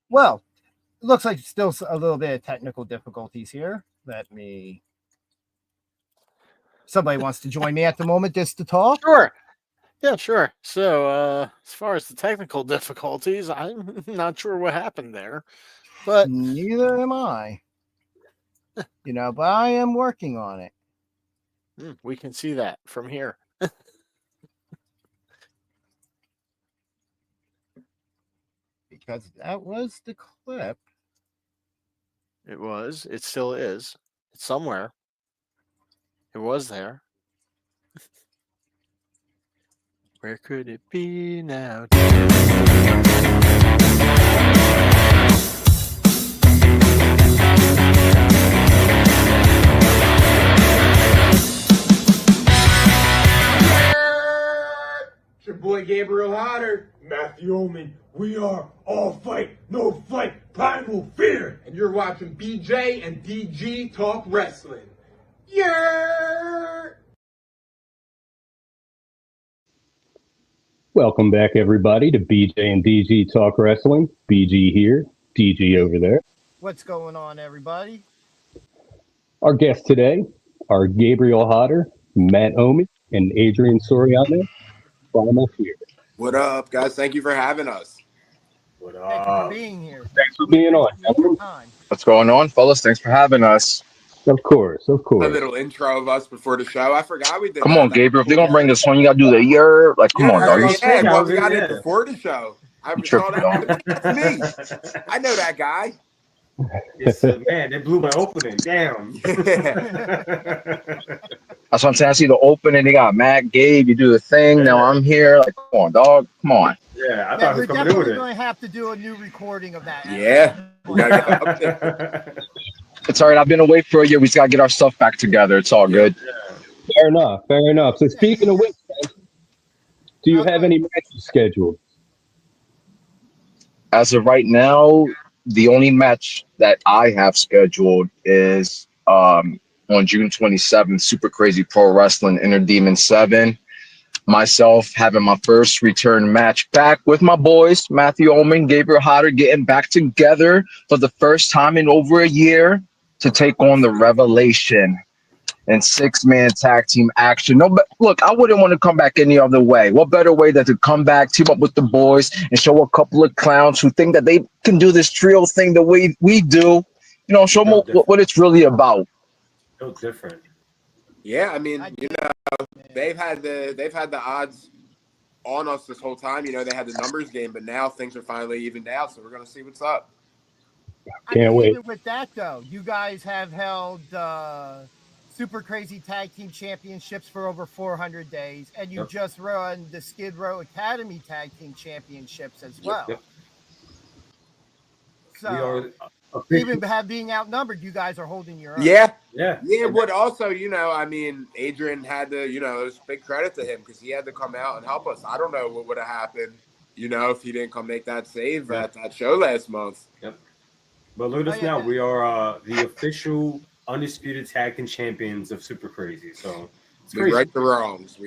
Well, it looks like still a little bit of technical difficulties here. Somebody wants to join me at the moment just to talk? Sure. Yeah, sure. So, as far as the technical difficulties, I'm not sure what happened there, but Neither am I. But I am working on it. we can see that from here. Because that was the clip. It was. It still is. It's somewhere. It was there. Where could it be now? It's your boy Gabriel Hodder, Matthew Omen. We are all fight, no fight, Primal Fear. And you're watching BJ and DG talk wrestling. Yeah. Welcome back, everybody, to BJ and DG Talk Wrestling. BG here, DG over there. What's going on, everybody? Our guests today are Gabriel Hodder, Matt Omi, and Adrian Soriano, Primal Fear. What up, guys? Thank you for having us. Thank you for being here. Thanks for being on. What's going on, fellas? Thanks for having us. Of course. A little intro of us before the show. I forgot we did. Come on, Gabriel. If they're gonna bring us on, you gotta do the year. Like, come on, dog. Yeah, well, we got it before the show. I saw that. That's me. I know that guy. Yes, man, they blew my opening. Damn. That's what I'm saying. I see the opening. They got Matt, Gabe. You do the thing. Now I'm here. Like, come on, dog. Come on. Yeah, I thought we're it was coming definitely with it. going to have to do a new recording of that. Yeah. We gotta get up there. It's all right. I've been away for a year. We just gotta get our stuff back together. It's all good. Fair enough. So speaking of which, do you have any matches scheduled? As of right now, the only match that I have scheduled is on June 27th, Super Crazy Pro Wrestling Inner Demon 7. Myself having my first return match back with my boys, Matthew Omen, Gabriel Hodder, getting back together for the first time in over a year to take on the Revelation and 6-man tag team action. No, but look, I wouldn't want to come back any other way. What better way than to come back, team up with the boys, and show a couple of clowns who think that they can do this trio thing the way we do. Show them what it's really about. So different. Yeah, I mean, they've had the odds on us this whole time. They had the numbers game, but now things are finally evened out. So we're gonna see what's up. Can't wait. Even with that, though, you guys have held Super Crazy Tag Team Championships for over 400 days, and you just run the Skid Row Academy Tag Team Championships as well. Yep. So, even being outnumbered, you guys are holding your own. Yeah. Yeah. But also, I mean, Adrian had to, it was big credit to him because he had to come out and help us. I don't know what would have happened, if he didn't come make that save at that show last month. Yep. But look at us now. We are the official undisputed tag team champions of Super Crazy. So it's we right the wrongs.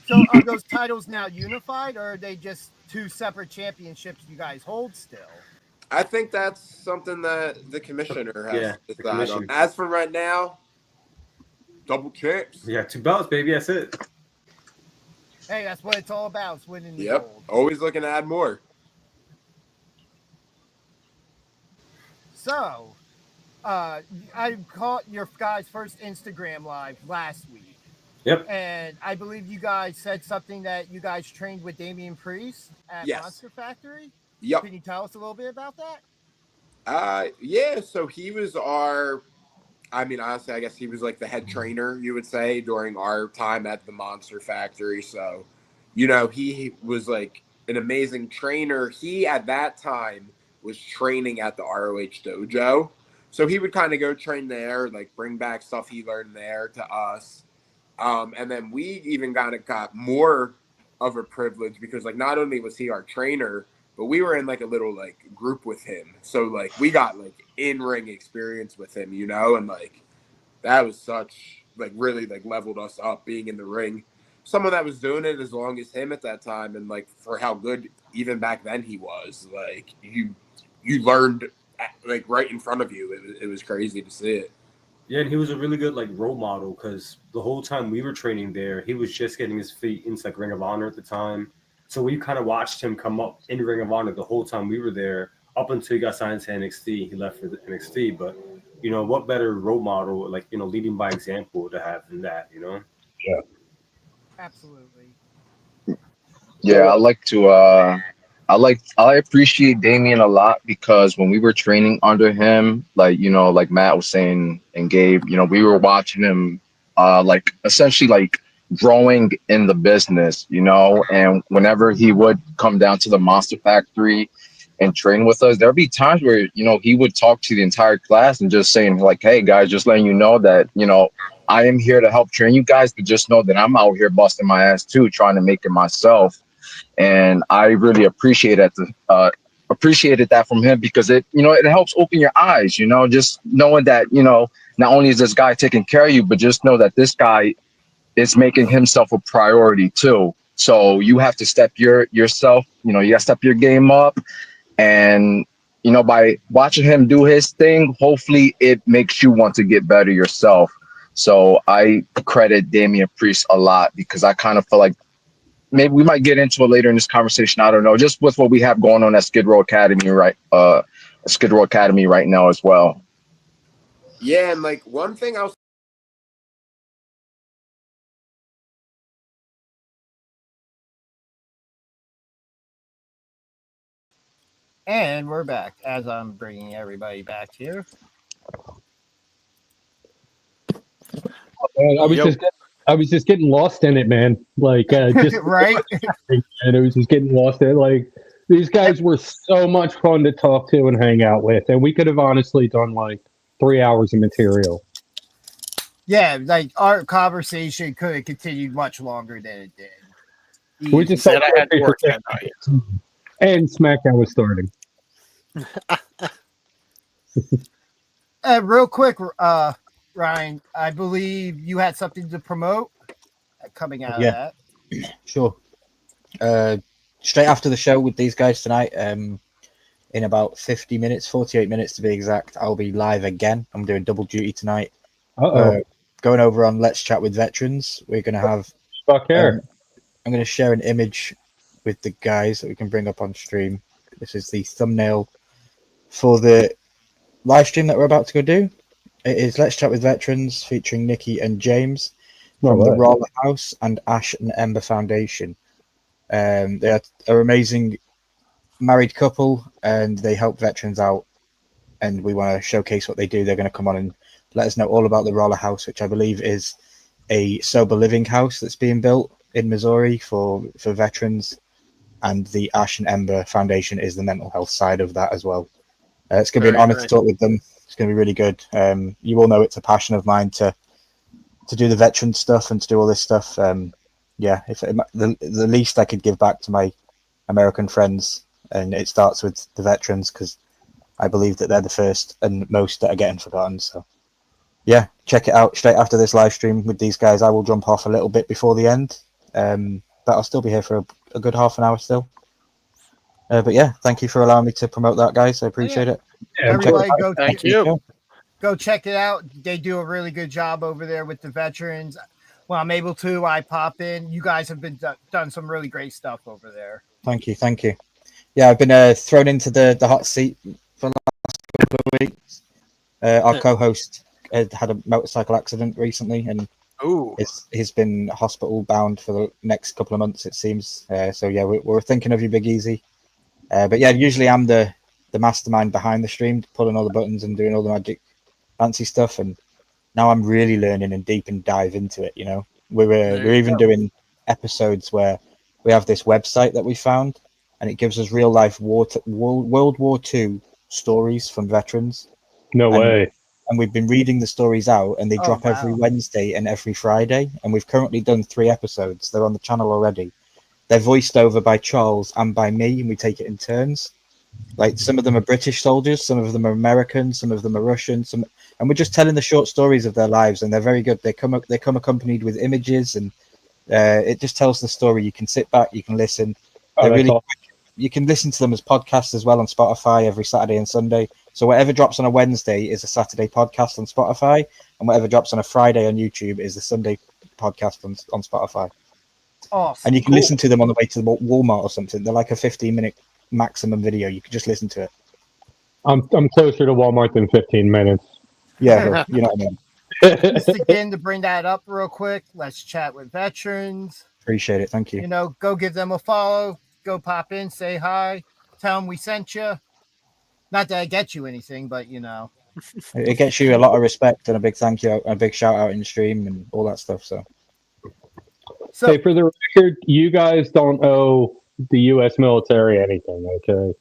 So are those titles now unified, or are they just two separate championships you guys hold still? I think that's something that the commissioner has to decide on. As for right now, double champs. We got 2 belts, baby. That's it. Hey, that's what it's all about. It's winning the gold. Always looking to add more. So, I caught your guys' first Instagram live last week. Yep. And I believe you guys said something that you guys trained with Damian Priest at Monster Factory. Yep. Can you tell us a little bit about that? Yeah. So he was honestly, I guess he was like the head trainer, you would say, during our time at the Monster Factory. So, he was like an amazing trainer. He, at that time, was training at the ROH dojo. So he would kind of go train there, like bring back stuff he learned there to us. And then we even got more of a privilege because like not only was he our trainer, but we were in like a little like group with him. So like we got like in-ring experience with him, you know, and like that was such like really like leveled us up being in the ring. Someone that was doing it as long as him at that time and like for how good even back then he was, like you learned like right in front of you. It was crazy to see it. Yeah, and he was a really good like role model because the whole time we were training there, he was just getting his feet into like Ring of Honor at the time. So we kind of watched him come up in Ring of Honor the whole time we were there, up until he got signed to NXT. He left for the NXT, but what better role model, like leading by example to have than that, Yeah. Absolutely. Yeah, I appreciate Damien a lot because when we were training under him, like Matt was saying and Gabe, we were watching him like essentially like growing in the business, and whenever he would come down to the Monster Factory and train with us, there'd be times where, he would talk to the entire class and just saying like, hey guys, just letting you know that, I am here to help train you guys, but just know that I'm out here busting my ass too, trying to make it myself. And I really appreciated that from him because it helps open your eyes, just knowing that, not only is this guy taking care of you, but just know that this guy is making himself a priority too. So you have to step yourself, you got to step your game up. And, by watching him do his thing, hopefully it makes you want to get better yourself. So I credit Damian Priest a lot because I kind of feel like maybe we might get into it later in this conversation. I don't know, just with what we have going on at Skid Row Academy right now as well. Yeah, and like one thing I'll And we're back as I'm bringing everybody back here. I was just getting lost in it, man. Like just right. And it was just getting lost in it. Like these guys were so much fun to talk to and hang out with, and we could have honestly done like 3 hours of material. Yeah, like our conversation could have continued much longer than it did. We just said I had to work that night. And SmackDown was starting. Real quick, Ryan, I believe you had something to promote coming out of that. Sure. Straight after the show with these guys tonight, in about 50 minutes, 48 minutes to be exact, I'll be live again. I'm doing double duty tonight. Going over on Let's Chat with Veterans. We're going to have... I'm going to share an image with the guys that we can bring up on stream. This is the thumbnail for the live stream that we're about to go do. It is Let's Chat with Veterans featuring Nikki and James from the Roller House and Ash and Ember Foundation. They are an amazing married couple and they help veterans out, and we want to showcase what they do. They're going to come on and let us know all about the Roller House, which I believe is a sober living house that's being built in Missouri for veterans, and the Ash and Ember Foundation is the mental health side of that as well. It's going to be an honor to talk with them. It's going to be really good. You all know it's a passion of mine to do the veteran stuff and to do all this stuff. If the least I could give back to my American friends, and it starts with the veterans, because I believe that they're the first and most that are getting forgotten. So yeah, check it out straight after this live stream with these guys. I will jump off a little bit before the end, but I'll still be here for a good half an hour still. But yeah, thank you for allowing me to promote that, guys. I appreciate it. Everybody Thank you. Go check it out. They do a really good job over there with the veterans. When I'm able to, I pop in. You guys have been done some really great stuff over there. Thank you. Yeah, I've been thrown into the hot seat for the last couple of weeks. Our co-host had a motorcycle accident recently, and he's been hospital bound for the next couple of months, it seems. So yeah, we're thinking of you, Big Easy. But yeah, usually I'm the mastermind behind the stream, pulling all the buttons and doing all the magic fancy stuff, and now I'm really learning and deep and dive into it. We're even doing episodes where we have this website that we found, and it gives us real life World War II stories from veterans. No way. And we've been reading the stories out, and they drop every Wednesday and every Friday, and we've currently done 3 episodes. They're on the channel already. they're voiced over by Charles and by me, and we take it in turns. Like some of them are British soldiers, some of them are American, some of them are Russian, and we're just telling the short stories of their lives, and they're very good. They come accompanied with images, and it just tells the story. You can sit back, you can listen. They're really awesome. You can listen to them as podcasts as well on Spotify every Saturday and Sunday. So whatever drops on a Wednesday is a Saturday podcast on Spotify, and whatever drops on a Friday on YouTube is the Sunday podcast on Spotify. Awesome. And you can listen to them on the way to the Walmart or something. They're like a 15-minute maximum video. You can just listen to it. I'm closer to Walmart than 15 minutes. Yeah, you know what I mean. Just again to bring that up real quick, let's chat with veterans. Appreciate it. Thank you. You know, go give them a follow. Go pop in, say hi, tell them we sent you. Not that I get you anything, but you know, it gets you a lot of respect and a big thank you, and a big shout out in the stream and all that stuff. So hey, for the record, you guys don't owe the U.S. military anything, okay?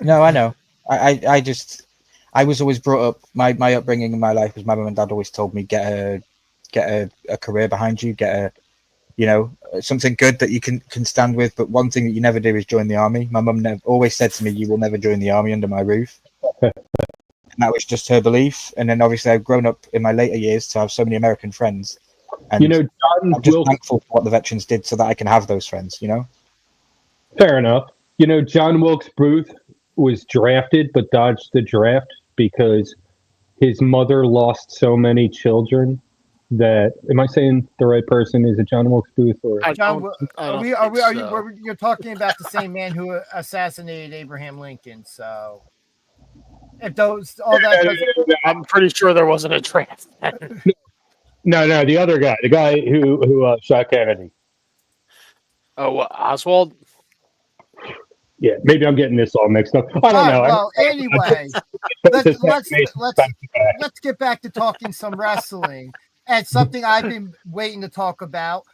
No, I know. I was always brought up. My upbringing in my life was my mum and dad always told me get a career behind you, get a something good that you can stand with. But one thing that you never do is join the army. My mum always said to me, "You will never join the army under my roof." And that was just her belief. And then obviously I've grown up in my later years to have so many American friends. And I'm just thankful for what the veterans did so that I can have those friends, Fair enough. John Wilkes Booth was drafted but dodged the draft because his mother lost so many children that, am I saying the right person? Is it John Wilkes Booth or you're talking about the same man who assassinated Abraham Lincoln? So if I'm pretty sure there wasn't a draft. No, the other guy, the guy who shot Kennedy. Oh, Oswald? Yeah, maybe I'm getting this all mixed up. I don't know. Well, anyway, let's get back to talking some wrestling and something I've been waiting to talk about.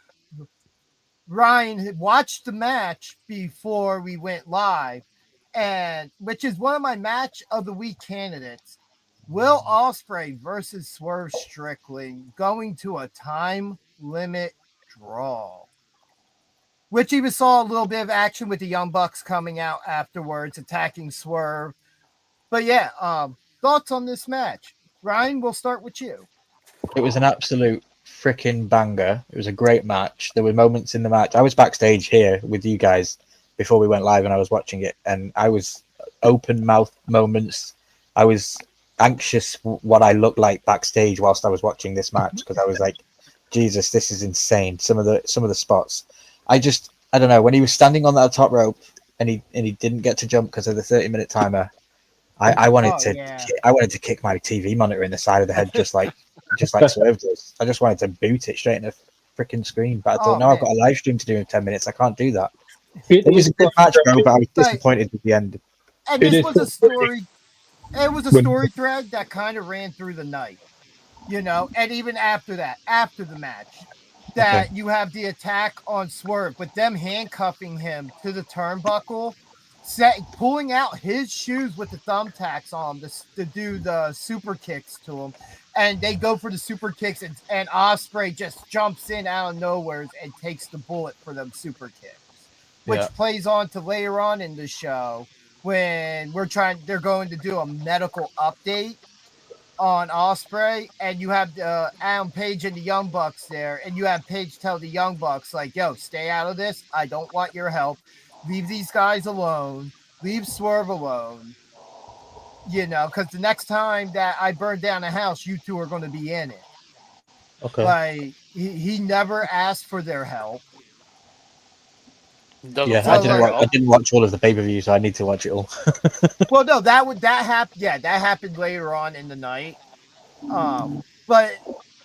Ryan watched the match before we went live, and which is one of my match of the week candidates. Will Ospreay versus Swerve Strickland going to a time limit draw, which even saw a little bit of action with the Young Bucks coming out afterwards, attacking Swerve. But yeah, thoughts on this match? Ryan, we'll start with you. It was an absolute freaking banger. It was a great match. There were moments in the match. I was backstage here with you guys before we went live and I was watching it, and I was open mouth moments. I was anxious what I looked like backstage whilst I was watching this match because I was like, Jesus, this is insane. Some of the spots. I don't know, when he was standing on that top rope and he didn't get to jump because of the 30-minute timer. I wanted to kick my TV monitor in the side of the head just like Swerve does. I just wanted to boot it straight in the freaking screen. But I thought, I've got a live stream to do in 10 minutes. I can't do that. It was a good match, bro, but I was disappointed at the end. And this was a story. It was a story thread that kind of ran through the night, and even after that, after the match, that you have the attack on Swerve, but them handcuffing him to the turnbuckle, pulling out his shoes with the thumbtacks on him to do the super kicks to him. And they go for the super kicks, and Ospreay just jumps in out of nowhere and takes the bullet for them super kicks, which plays on to later on in the show when they're going to do a medical update on Ospreay, and you have Adam Page and the Young Bucks there, and you have Page tell the Young Bucks, like, yo, stay out of this. I don't want your help. Leave these guys alone. Leave Swerve alone. Because the next time that I burn down a house, you two are going to be in it. Okay. Like, he never asked for their help. I didn't watch all of the pay-per-view, so I need to watch it all. Well, no, that happened. Yeah, that happened later on in the night. But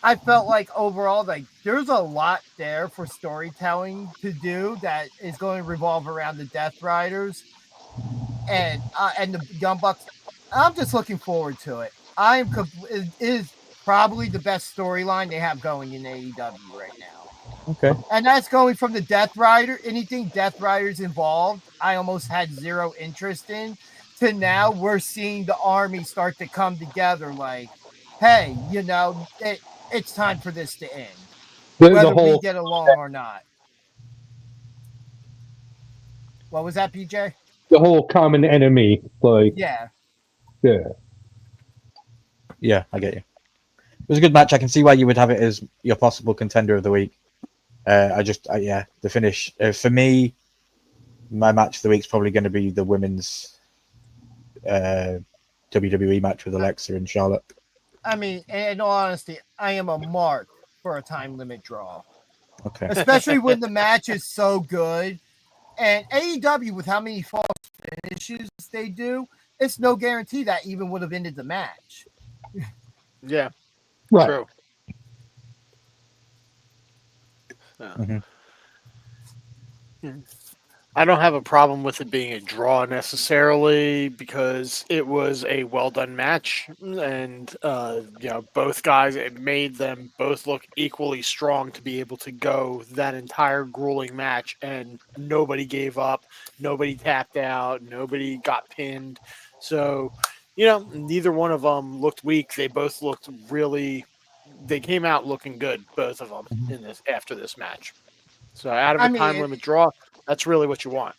I felt like overall, like, there's a lot there for storytelling to do that is going to revolve around the Death Riders and the Young Bucks. I'm just looking forward to it. It is probably the best storyline they have going in AEW right now. Okay. And that's going from the Death Rider, anything Death Riders involved, I almost had zero interest in, to now we're seeing the army start to come together like, hey, it's time for this to end. Whether we get along or not. What was that, BJ? The whole common enemy, like Yeah. Yeah, I get you. It was a good match. I can see why you would have it as your possible contender of the week. The finish for me, my match of the week is probably going to be the women's WWE match with Alexa and Charlotte. I mean, in all honesty, I am a mark for a time limit draw. Okay. Especially when the match is so good. And AEW, with how many false finishes they do, it's no guarantee that even would have ended the match. Yeah. right. True. I don't have a problem with it being a draw necessarily because it was a well done match, and both guys, it made them both look equally strong to be able to go that entire grueling match, and nobody gave up, nobody tapped out, nobody got pinned. So, neither one of them looked weak. They both looked they came out looking good, both of them after this match. So out of a time limit draw, that's really what you want.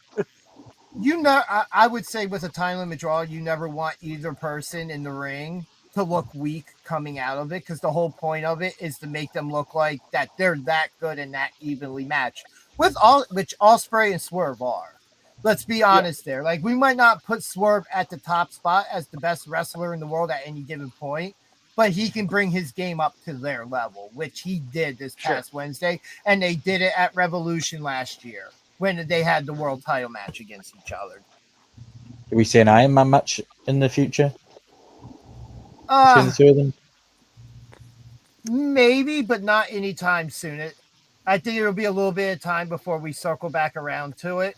I would say with a time limit draw, you never want either person in the ring to look weak coming out of it, because the whole point of it is to make them look like that they're that good and that evenly matched, which Ospreay and Swerve are. Let's be honest there. Like, we might not put Swerve at the top spot as the best wrestler in the world at any given point, but he can bring his game up to their level, which he did this past Wednesday, and they did it at Revolution last year when they had the world title match against each other. Do we see an Iron Man match in the future? Between the two of them? Maybe, but not anytime soon. I think it'll be a little bit of time before we circle back around to it.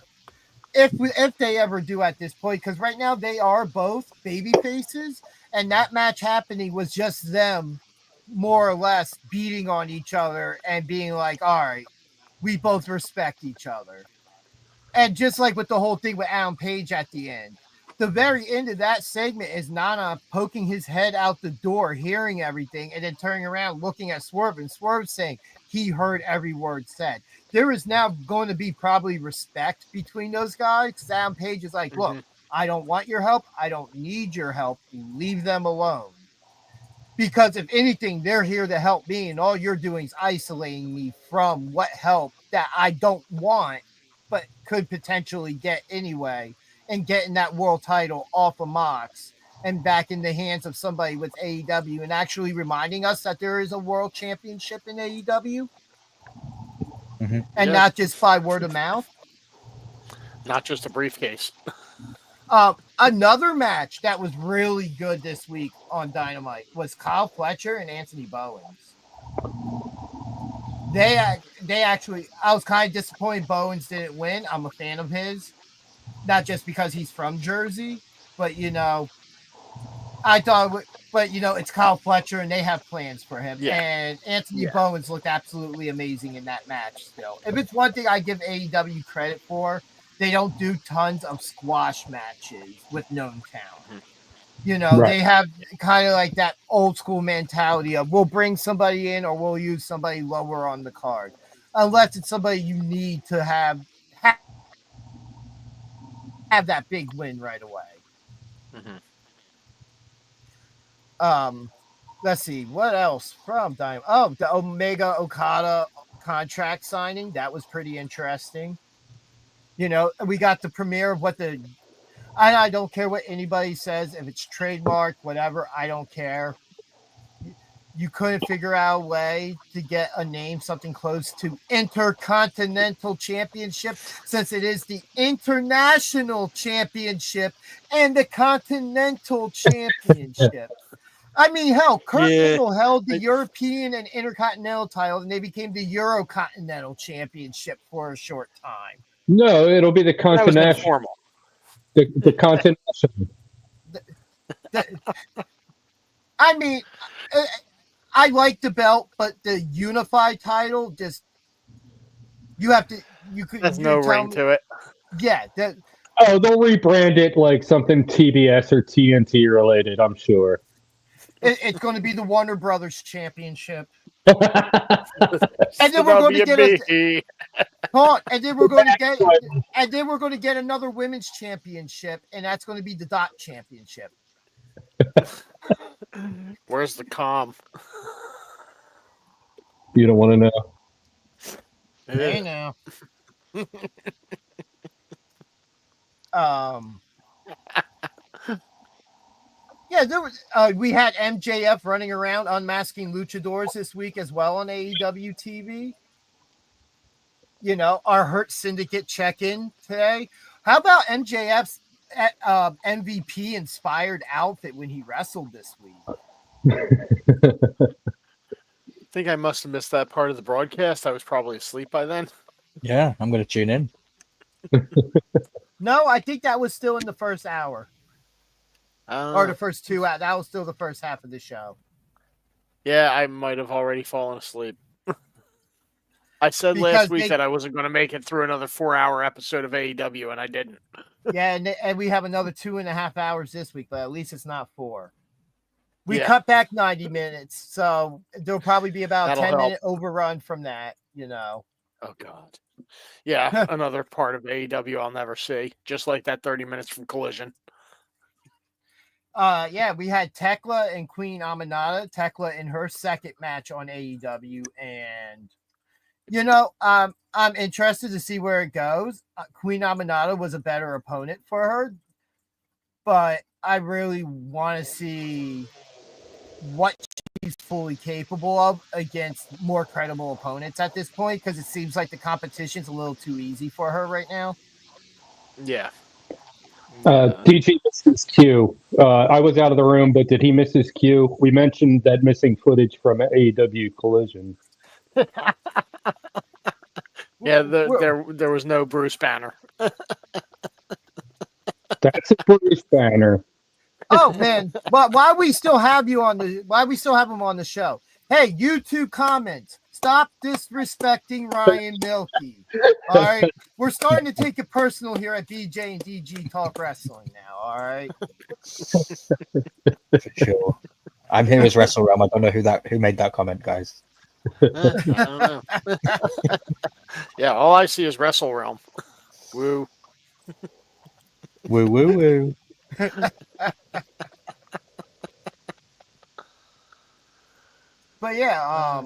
If they ever do at this point, because right now they are both baby faces, and that match happening was just them more or less beating on each other and being like, all right, we both respect each other. And just like with the whole thing with Adam Page at the end, the very end of that segment is Nana poking his head out the door, hearing everything, and then turning around, looking at Swerve, and Swerve saying he heard every word said. There is now going to be probably respect between those guys, because Adam Page is like, look, I don't want your help. I don't need your help. Leave them alone. Because if anything, they're here to help me, and all you're doing is isolating me from what help that I don't want, but could potentially get anyway, and getting that world title off of Mox and back in the hands of somebody with AEW, and actually reminding us that there is a world championship in AEW. And not just by word of mouth. Not just a briefcase. Another match that was really good this week on Dynamite was Kyle Fletcher and Anthony Bowens. They actually, I was kind of disappointed Bowens didn't win. I'm a fan of his, not just because he's from Jersey, but I thought, it's Kyle Fletcher and they have plans for him. Yeah. And Anthony Bowens looked absolutely amazing in that match still. If it's one thing I give AEW credit for, they don't do tons of squash matches with known talent. They have kind of like that old school mentality of we'll bring somebody in or we'll use somebody lower on the card. Unless it's somebody you need to have that big win right away. Let's see what else from Dynamite. Oh, the Omega Okada contract signing, that was pretty interesting. We got the premiere of I don't care what anybody says, if it's trademarked, whatever, I don't care. You couldn't figure out a way to get a name something close to Intercontinental Championship, since it is the International Championship and the Continental Championship. I mean, hell, Kurt Angle held the European and Intercontinental title, and they became the Eurocontinental Championship for a short time. No, it'll be the Continental. The Continental. I mean, I like the belt, but the unified title just there's no ring to it. Yeah. They'll rebrand it like something TBS or TNT related, I'm sure. It's going to be the Warner Brothers Championship. And then we're going to get Hold on, and then we're going to get another women's championship, and that's going to be the Dot Championship. Where's the calm? You don't want to know. Hey now. Yeah, there was. We had MJF running around unmasking luchadors this week as well on AEW TV. You know, our Hurt Syndicate check-in today. How about MJF's MVP inspired outfit when he wrestled this week? I think I must have missed that part of the broadcast. I was probably asleep by then. Yeah, I'm going to tune in. No, I think that was still in the first hour. Or the first 2 hours. That was still the first half of the show. Yeah, I might have already fallen asleep. I said last week that I wasn't going to make it through another 4-hour episode of AEW, and I didn't. Yeah, and we have another 2.5 hours this week, but at least it's not 4. We cut back 90 minutes, so there'll probably be about a 10-minute overrun from that, you know. Oh, God. Yeah, another part of AEW I'll never see, just like that 30 minutes from Collision. Yeah, we had Tekla and Queen Aminata. Tekla in her second match on AEW, and you know, I'm interested to see where it goes. Queen Aminata was a better opponent for her, but I really want to see what she's fully capable of against more credible opponents at this point, because it seems like the competition's a little too easy for her right now. Yeah. DG missed his cue. I was out of the room, but did he miss his cue? We mentioned that missing footage from AEW Collision. Yeah, there was no Bruce Banner. That's a Bruce Banner. Oh man, but why we still have him on the show? Hey, YouTube comments. Stop disrespecting Ryan Milky. All right. We're starting to take it personal here at BJ and DG Talk Wrestling now. All right. For sure. I'm here as Wrestle Realm. I don't know who made that comment, guys. I don't know. Yeah, all I see is Wrestle Realm. Woo. Woo, woo, woo. But yeah,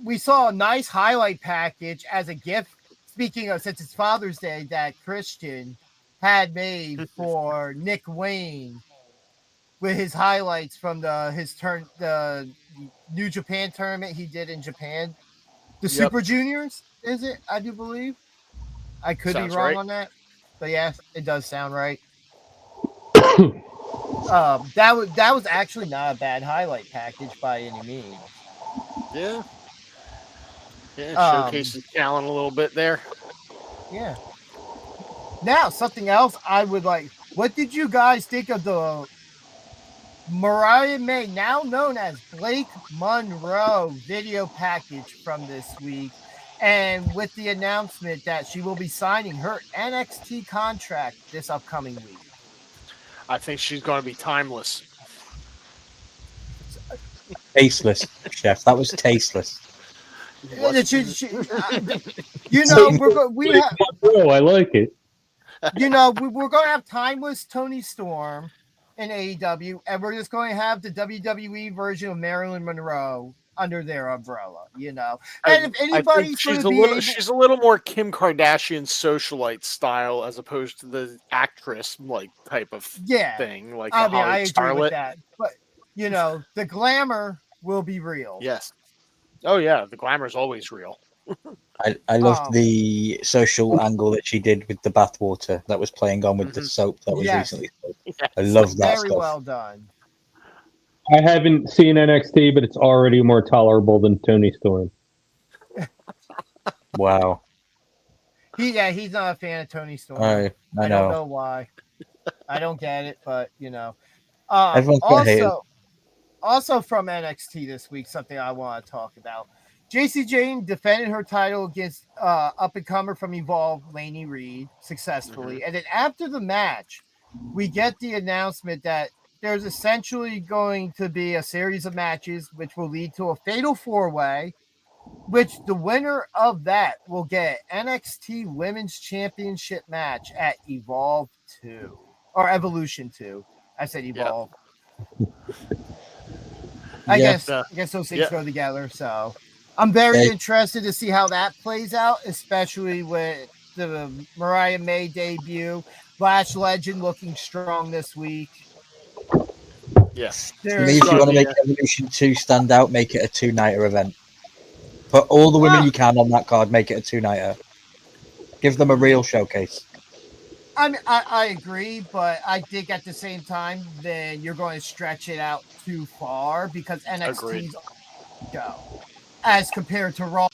we saw a nice highlight package as a gift. Speaking of, since it's Father's Day, that Christian had made for Nick Wayne with his highlights from the New Japan tournament he did in Japan. The Super Juniors, is it? I do believe. I could be wrong on that, but yeah, it does sound right. That was actually not a bad highlight package by any means. Yeah. Yeah, showcases talent a little bit there. Yeah. Now, something else I would like. What did you guys think of the Mariah May, now known as Blake Monroe, video package from this week? And with the announcement that she will be signing her NXT contract this upcoming week. I think she's going to be timeless. Tasteless, Chef. That was tasteless. You know, I like it. You know, we're going to have timeless Toni Storm in AEW, and we're just going to have the WWE version of Marilyn Monroe under their umbrella, you know. And if anybody's she's a little more Kim Kardashian socialite style as opposed to the actress like type of thing, like I agree starlet. With that. But you know, the glamour will be real. Yes. Oh yeah, the glamour is always real. I loved the social angle that she did with the bathwater that was playing on with the soap that was recently. Yes. I love that. Very well done. I haven't seen NXT, but it's already more tolerable than Toni Storm. Wow. He's not a fan of Toni Storm. I know. Don't know why. I don't get it, but you know. Also from NXT this week, something I want to talk about. JC Jane defended her title against up-and-comer from Evolve, Lainey Reed, successfully. And then after the match, we get the announcement that there's essentially going to be a series of matches which will lead to a fatal four-way which the winner of that will get NXT Women's Championship match at Evolve 2 or Evolution 2. I said Evolve. I guess those things go together. So I'm very interested to see how that plays out, especially with the Mariah May debut. Lash Legend looking strong this week. Yes. To me, if you want to make Evolution 2 stand out, make it a 2-nighter event. Put all the women you can on that card, make it a 2-nighter. Give them a real showcase. I mean, I agree, but I think at the same time, then you're going to stretch it out too far because NXT's show. As compared to Raw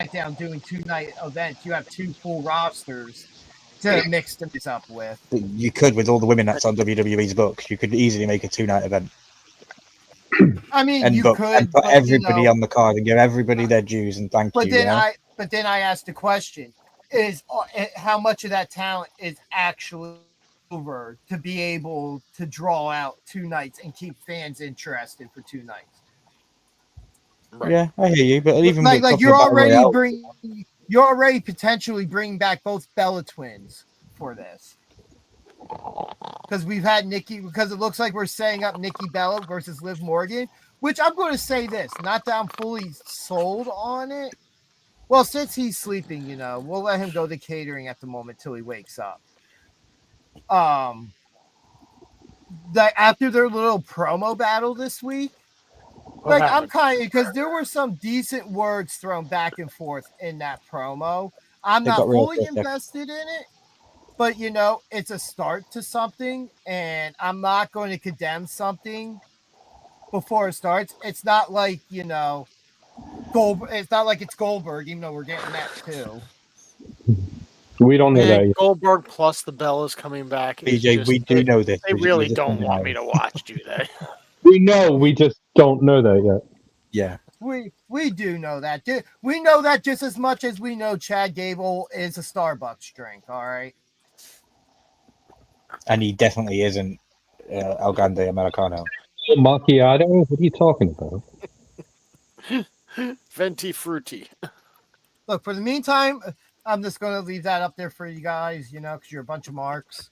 SmackDown doing 2-night events, you have 2 full rosters to mix this up with. You could, with all the women that's on WWE's books, you could easily make a 2-night event. I mean, and you book, could and put everybody on the card and give everybody their dues and thank you. But then I asked the question: is how much of that talent is actually over to be able to draw out 2 nights and keep fans interested for 2 nights? Right. Yeah, I hear you, but even like you're already potentially bringing back both Bella twins for this. Because we've had because it looks like we're setting up Nikki Bella versus Liv Morgan, which I'm going to say this, not that I'm fully sold on it. Well, since he's sleeping, we'll let him go to catering at the moment till he wakes up. After their little promo battle this week, I'm kind of, because there were some decent words thrown back and forth in that promo. I'm not fully invested in it. But, it's a start to something, and I'm not going to condemn something before it starts. It's not like, it's not like it's Goldberg, even though we're getting that too. We don't know that yet. Goldberg plus the Bellas coming back. BJ, we do know this. They really don't want me to watch, do they? We know, we just don't know that yet. Yeah. We do know that. We know that just as much as we know Chad Gable is a Starbucks drink, all right? And he definitely isn't El Grande Americano. Macchiato? What are you talking about? Venti Frutti. Look, for the meantime, I'm just going to leave that up there for you guys, because you're a bunch of marks.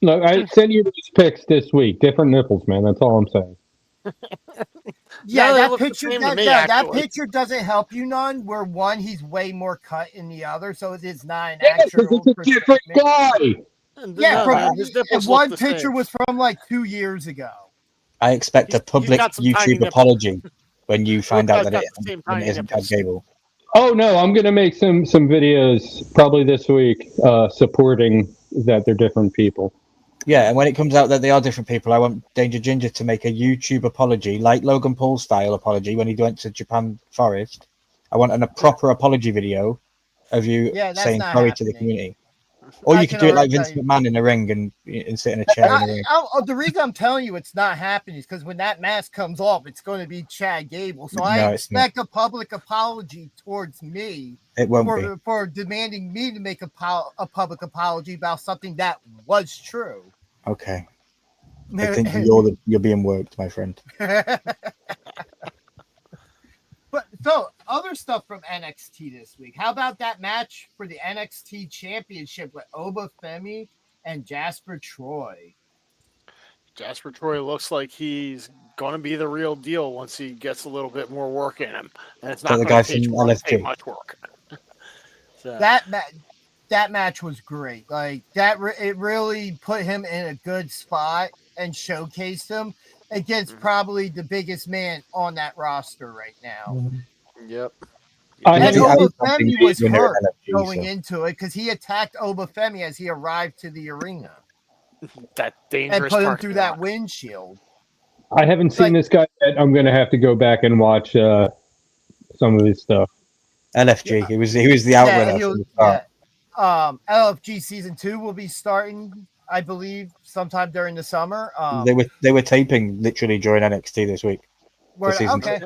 Look, I sent you these pics this week. Different nipples, man. That's all I'm saying. Yeah, that picture doesn't help you none. Where one, he's way more cut in the other, so it is not an actual. It's a different guy. Yeah, and one picture was from like 2 years ago. I expect a public YouTube apology when you find out that it isn't Chad Gable. Oh no, I'm gonna make some videos probably this week supporting that they're different people. Yeah, and when it comes out that they are different people, I want Danger Ginger to make a YouTube apology, like Logan Paul style apology when he went to Japan Forest. I want a proper apology video of you saying sorry to the community. Or you could do it like Vince McMahon in a ring and sit in a chair in a ring. The reason I'm telling you it's not happening is because when that mask comes off, it's going to be Chad Gable. So I expect a public apology towards me. It won't for demanding me to make a public apology about something that was true. Okay. I think you're being worked, my friend. But so other stuff from NXT this week. How about that match for the NXT Championship with Oba Femi and Jasper Troy? Jasper Troy looks like he's going to be the real deal once he gets a little bit more work in him, and it's not going to take much work. So. That match was great. Like that, it really put him in a good spot and showcased him against probably the biggest man on that roster right now. Yep. And Oba Femi was hurt going into it because he attacked Oba Femi as he arrived to the arena. That dangerous and put him through that windshield. I haven't seen this guy yet. I'm going to have to go back and watch some of his stuff. LFG. He was the outrunner from the start. LFG season 2 will be starting, I believe, sometime during the summer. They were taping literally during NXT this week. Okay.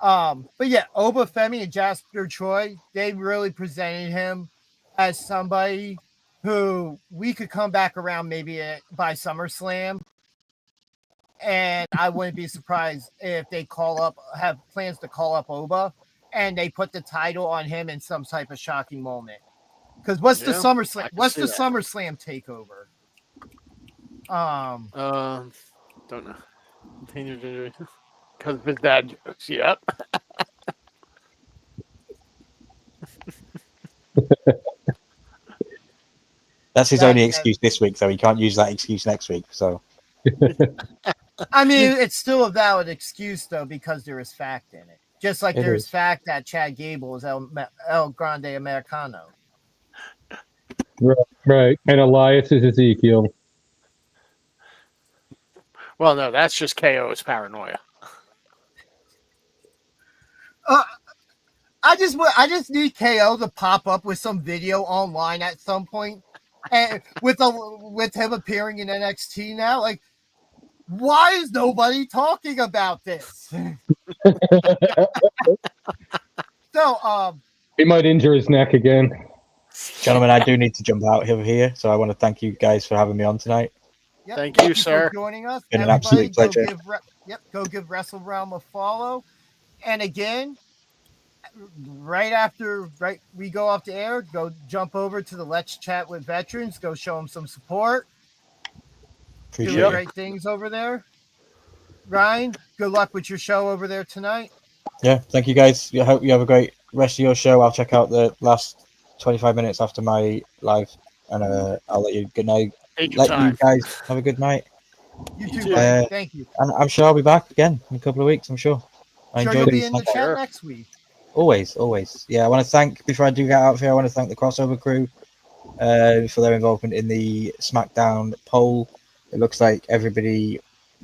But yeah, Oba Femi and Jasper Troy, they really presented him as somebody who we could come back around maybe by SummerSlam. And I wouldn't be surprised if they have plans to call up Oba and they put the title on him in some type of shocking moment. Because what's the Yeah, SummerSlam? I can What's see the that. SummerSlam takeover? Don't know. Because of his dad jokes. Yep. That's his only excuse this week, though. He can't use that excuse next week. So, I mean, it's still a valid excuse though because there is fact in it. Just like there is fact that Chad Gable is El Grande Americano. Right. And Elias is Ezekiel. Well, no, that's just KO's paranoia. I just need KO to pop up with some video online at some point, and with him appearing in NXT now. Like, why is nobody talking about this? So, he might injure his neck again. gentlemen, I do need to jump out over here, so I want to thank you guys for having me on tonight. Yep, thank you, for sir. joining us. Been an Everybody, absolute pleasure. Go give Wrestle Realm a follow. And again, right we go off the air, go jump over to the Let's Chat with Veterans, go show them some support. Appreciate Doing it. great things over there. Ryan, good luck with your show over there tonight. Yeah, thank you guys. I hope you have a great rest of your show. I'll check out the last 25 minutes after my live, and I'll let you good night. You guys have a good night. You too, buddy. Thank you. And I'm sure I'll be back again in a couple of weeks. I'm sure. I enjoyed you'll be in the chat next week. Always. Yeah, I want to thank, before I do get out of here, I want to thank the crossover crew for their involvement in the SmackDown poll. It looks like the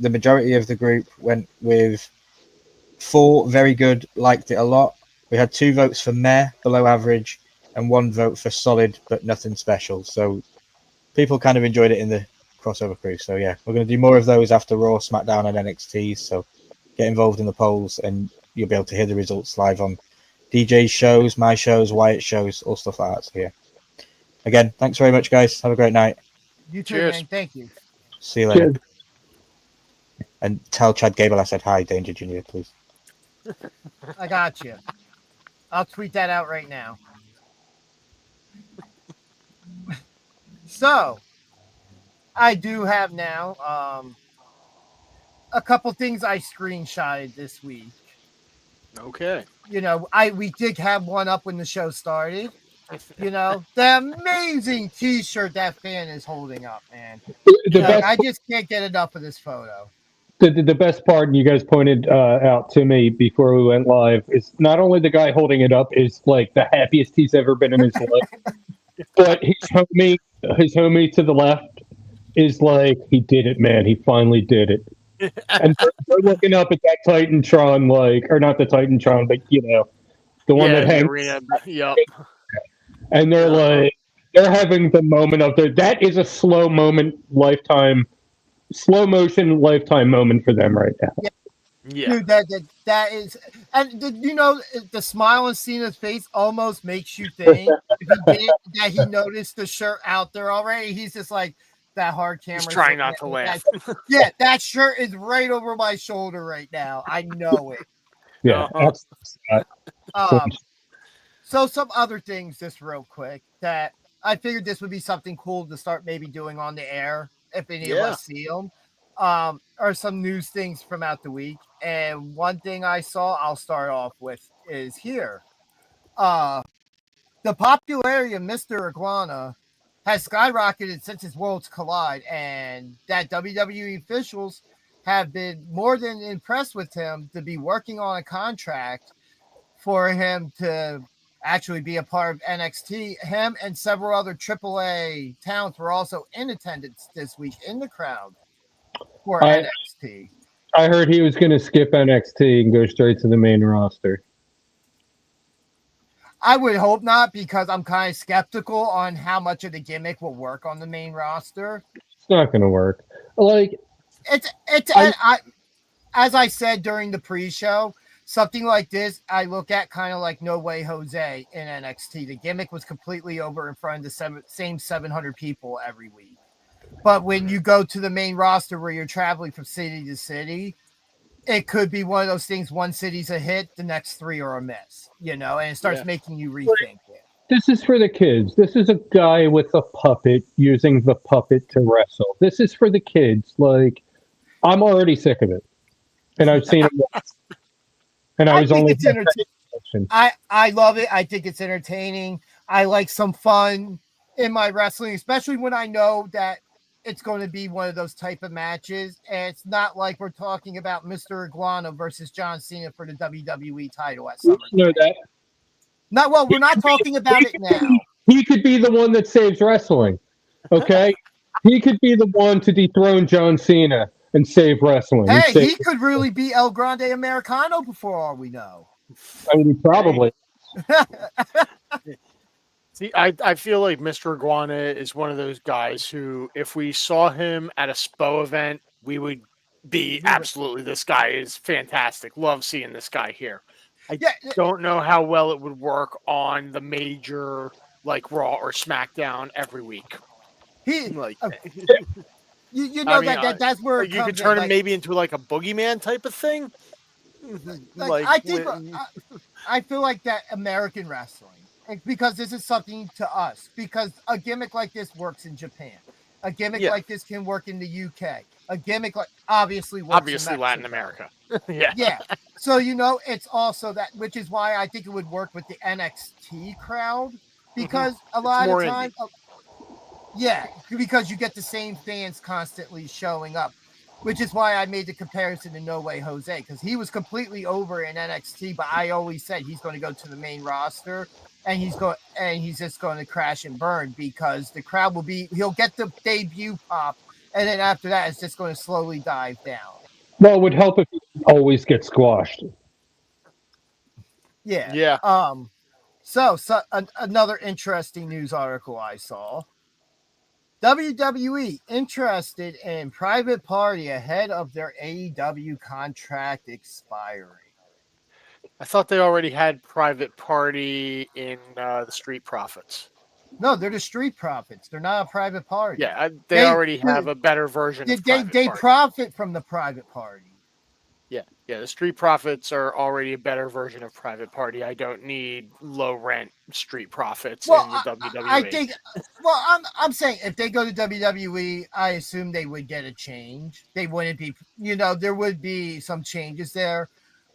majority of the group went with 4 very good, liked it a lot. We had 2 votes for meh, below average, and 1 vote for solid, but nothing special. So people kind of enjoyed it in the crossover crew. So yeah, we're going to do more of those after Raw, SmackDown, and NXT. So get involved in the polls, and you'll be able to hear the results live on DJ's shows, my shows, Wyatt shows, all stuff like that. So yeah. Again, thanks very much, guys. Have a great night. You too, man. Thank you. See you later. Cheers. And tell Chad Gable I said hi, Danger Jr., please. I got you. I'll tweet that out right now. So, I do have now a couple things I screenshotted this week. Okay. We did have one up when the show started. The amazing T-shirt that fan is holding up, man. I just can't get enough of this photo. The best part, and you guys pointed out to me before we went live, is not only the guy holding it up is like the happiest he's ever been in his life, but his homie to the left is like, he did it, man. He finally did it. And they're looking up at that Titantron, or not the Titantron, but the one that hangs. Arena. Yep. And they're they're having the moment of that is a slow motion lifetime moment for them right now. Yeah. Dude, that is, and the smile on Cena's face almost makes you think that he noticed the shirt out there already. He's just like, that hard camera. He's trying not to laugh. That shirt is right over my shoulder right now. I know it. Yeah. So some other things, just real quick, that I figured this would be something cool to start maybe doing on the air if any of us see them. Or some news things from out the week. And one thing I saw, I'll start off with, is here. The popularity of Mr. Iguana has skyrocketed since his Worlds Collide, and that WWE officials have been more than impressed with him to be working on a contract for him to actually be a part of NXT. Him and several other AAA talents were also in attendance this week in the crowd for NXT. I heard he was going to skip NXT and go straight to the main roster. I would hope not, because I'm kind of skeptical on how much of the gimmick will work on the main roster. It's not going to work. As I said during the pre-show, something like this, I look at kind of like No Way Jose in NXT. The gimmick was completely over in front of the same 700 people every week. But when you go to the main roster where you're traveling from city to city, it could be one of those things. One city's a hit, the next 3 are a miss. And it starts making you rethink it. This is for the kids. This is a guy with a puppet using the puppet to wrestle. This is for the kids. Like, I'm already sick of it, and I've seen it once. And I was only. I love it. I think it's entertaining. I like some fun in my wrestling, especially when I know that it's going to be one of those type of matches. And it's not like we're talking about Mr. Iguana versus John Cena for the WWE title at SummerSlam. You know that. We're not talking about it now. He could be the one that saves wrestling. Okay? He could be the one to dethrone John Cena and save wrestling. Hey, he could really be El Grande Americano before all we know. I mean, probably. See, I feel like Mr. Iguana is one of those guys who, if we saw him at a SPO event, we would be absolutely, this guy is fantastic. Love seeing this guy here. I don't know how well it would work on the major, like Raw or SmackDown every week. That's where you could turn him maybe into like a boogeyman type of thing. I feel like that American wrestling, because this is something to us, because a gimmick like this works in Japan. A gimmick like this can work in the UK. A gimmick like obviously Latin America. Yeah. So it's also that, which is why I think it would work with the NXT crowd, because a lot of times, because you get the same fans constantly showing up, which is why I made the comparison to No Way Jose, because he was completely over in NXT, but I always said he's going to go to the main roster. And he's just going to crash and burn, because the crowd he'll get the debut pop, and then after that, it's just going to slowly dive down. Well, it would help if he always gets squashed. Yeah. Yeah. So another interesting news article I saw. WWE interested in Private Party ahead of their AEW contract expiring. I thought they already had Private Party in the Street Profits. No, they're the Street Profits. They're not a Private Party. Yeah, they already have a better version of Private Party. They profit from the Private Party. Yeah, the Street Profits are already a better version of Private Party. I don't need low rent Street Profits in the WWE. I'm saying if they go to WWE, I assume they would get a change. They wouldn't be, there would be some changes there.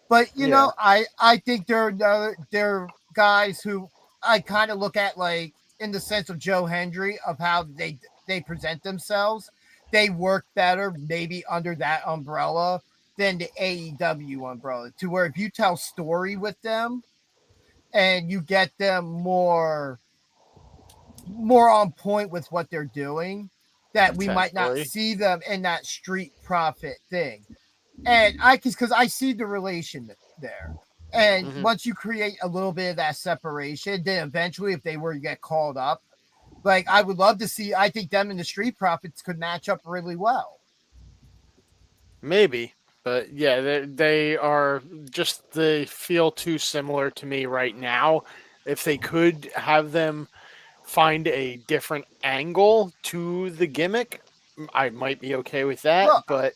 But I think they're guys who I kind of look at like in the sense of Joe Hendry, of how they present themselves. They work better maybe under that umbrella than the AEW umbrella, to where if you tell story with them and you get them more on point with what they're doing, that we might not see them in that Street Profit thing. And because I see the relation there. And once you create a little bit of that separation, then eventually if they were to get called up, like I would love to see, I think them and the Street Profits could match up really well. Maybe. But yeah, they feel too similar to me right now. If they could have them find a different angle to the gimmick, I might be okay with that. But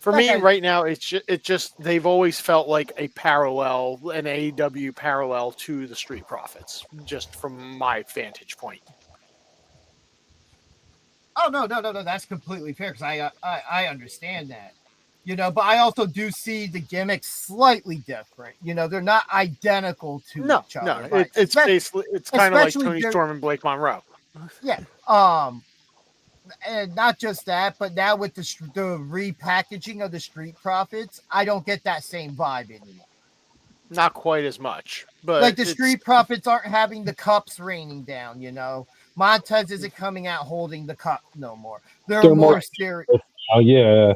for me right now, it's just they've always felt like an AEW parallel to the Street Profits, just from my vantage point. Oh no, that's completely fair, because I understand that. But I also do see the gimmicks slightly different. They're not identical to each other. No, it's basically kind of like Tony Storm and Blake Monroe. Yeah. And not just that, but now with the repackaging of the Street Profits, I don't get that same vibe anymore. Not quite as much, but like the Street Profits aren't having the cups raining down. Montez isn't coming out holding the cup no more. They're more serious. Oh yeah.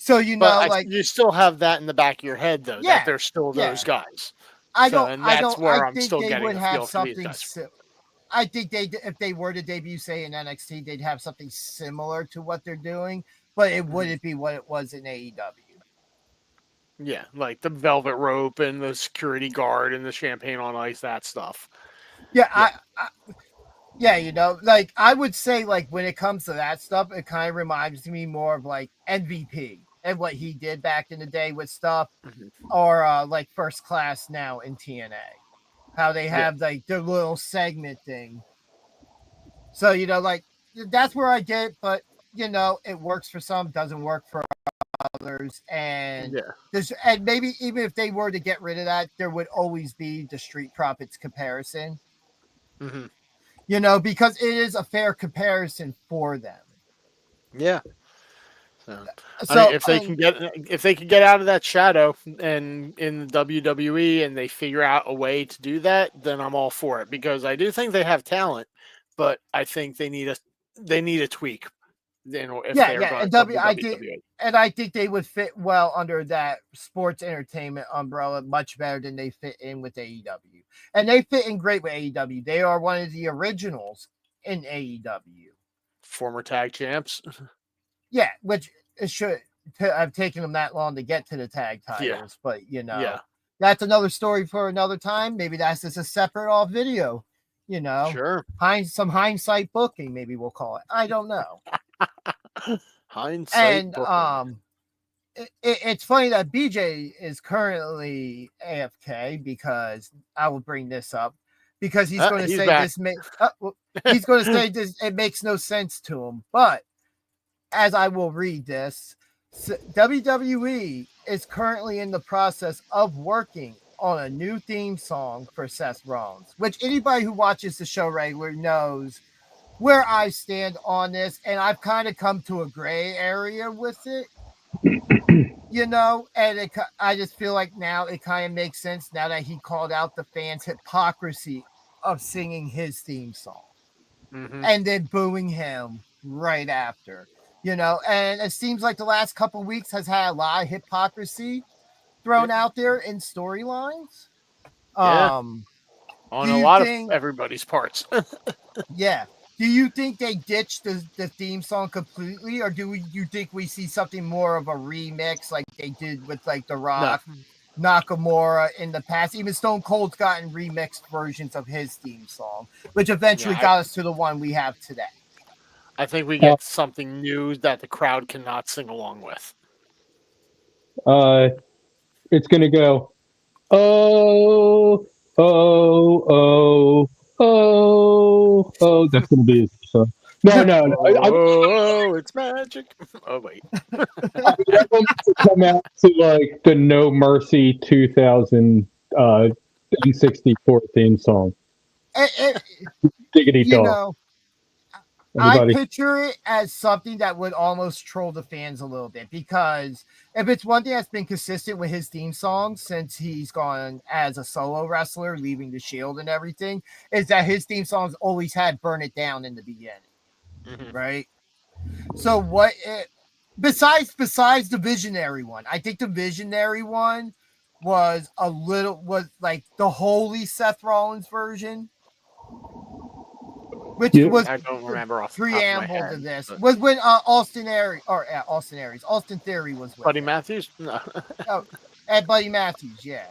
So you still have that in the back of your head, though, that they're still those guys. I think they would have something. I think if they were to debut, say in NXT, they'd have something similar to what they're doing, but it wouldn't be what it was in AEW. Yeah, like the velvet rope and the security guard and the champagne on ice, that stuff. Yeah. I would say, like, when it comes to that stuff, it kind of reminds me more of like MVP. and what he did back in the day with stuff, Mhm. or like First Class now in TNA, how they have like their little segment thing. So like that's where I get it, but it works for some, doesn't work for others, and and maybe even if they were to get rid of that, there would always be the Street Profits comparison. Because it is a fair comparison for them. Yeah. So I mean, if they can get out of that shadow and in the WWE and they figure out a way to do that, then I'm all for it, because I do think they have talent, but I think they need a tweak. If they're going to WWE. And I think they would fit well under that sports entertainment umbrella much better than they fit in with AEW. And they fit in great with AEW. They are one of the originals in AEW. Former tag champs. Yeah, which it should have taken them that long to get to the tag titles. But, that's another story for another time. Maybe that's just a separate off video. Sure. Some hindsight booking, maybe we'll call it. I don't know. Hindsight booking. It's funny that BJ is currently AFK, because I will bring this up, because he's going to say back. He's going to say this. It makes no sense to him, but as I will read this, WWE is currently in the process of working on a new theme song for Seth Rollins, which anybody who watches the show regular knows where I stand on this, and I've kind of come to a gray area with it, and I just feel like now it kind of makes sense now that he called out the fans' hypocrisy of singing his theme song and then booing him right after, and it seems like the last couple of weeks has had a lot of hypocrisy thrown out there in storylines. On a lot of everybody's parts. Yeah. Do you think they ditched the theme song completely, or do you think we see something more of a remix like they did with like The Rock, Nakamura in the past? Even Stone Cold's gotten remixed versions of his theme song, which eventually got us to the one we have today. I think we get something new that the crowd cannot sing along with. It's going to go, oh, oh, oh, oh, oh. That's going to be his song. No. Oh, it's magic. Oh, wait. I want to come out to like the No Mercy 2000 N64 theme song. Diggity dog. I picture it as something that would almost troll the fans a little bit, because if it's one thing that's been consistent with his theme songs since he's gone as a solo wrestler, leaving the Shield and everything, is that his theme songs always had Burn It Down in the beginning, right? So besides the Visionary one, I think the Visionary one was like the Holy Seth Rollins version. Which was I don't remember off preamble to this. But was when Austin Theory was with Buddy Matthews? No. And Buddy Matthews, yeah.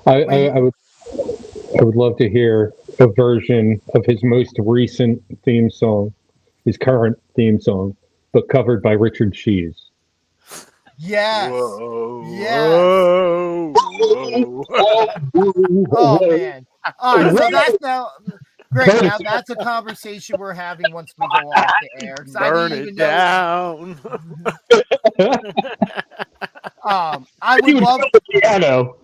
I would love to hear a version of his most recent theme song, his current theme song, but covered by Richard Cheese. Yes. Whoa. Yes. Whoa. Oh man. All right, so that's now great. Now that's a conversation we're having once we go off the air. Burn it down. I would love the piano.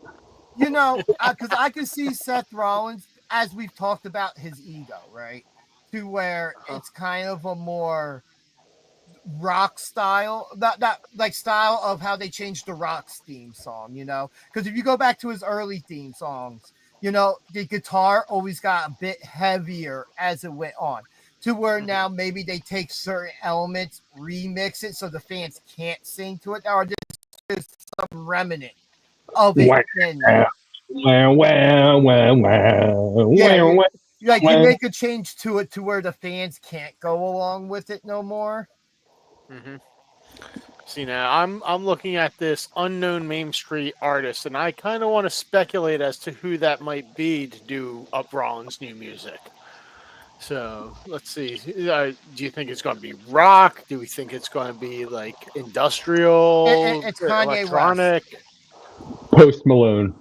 Because I can see Seth Rollins, as we've talked about his ego, right? To where it's kind of a more rock style, not like style of how they changed the Rock's theme song, because if you go back to his early theme songs, the guitar always got a bit heavier as it went on, to where now maybe they take certain elements, remix it so the fans can't sing to it, or just some remnant of it. Like you make a change to it to where the fans can't go along with it no more. See, now I'm looking at this unknown Main Street artist, and I kind of want to speculate as to who that might be to do up Rollins' new music. So let's see. Do you think it's going to be rock? Do we think it's going to be like industrial, It's Kanye electronic? Post Malone.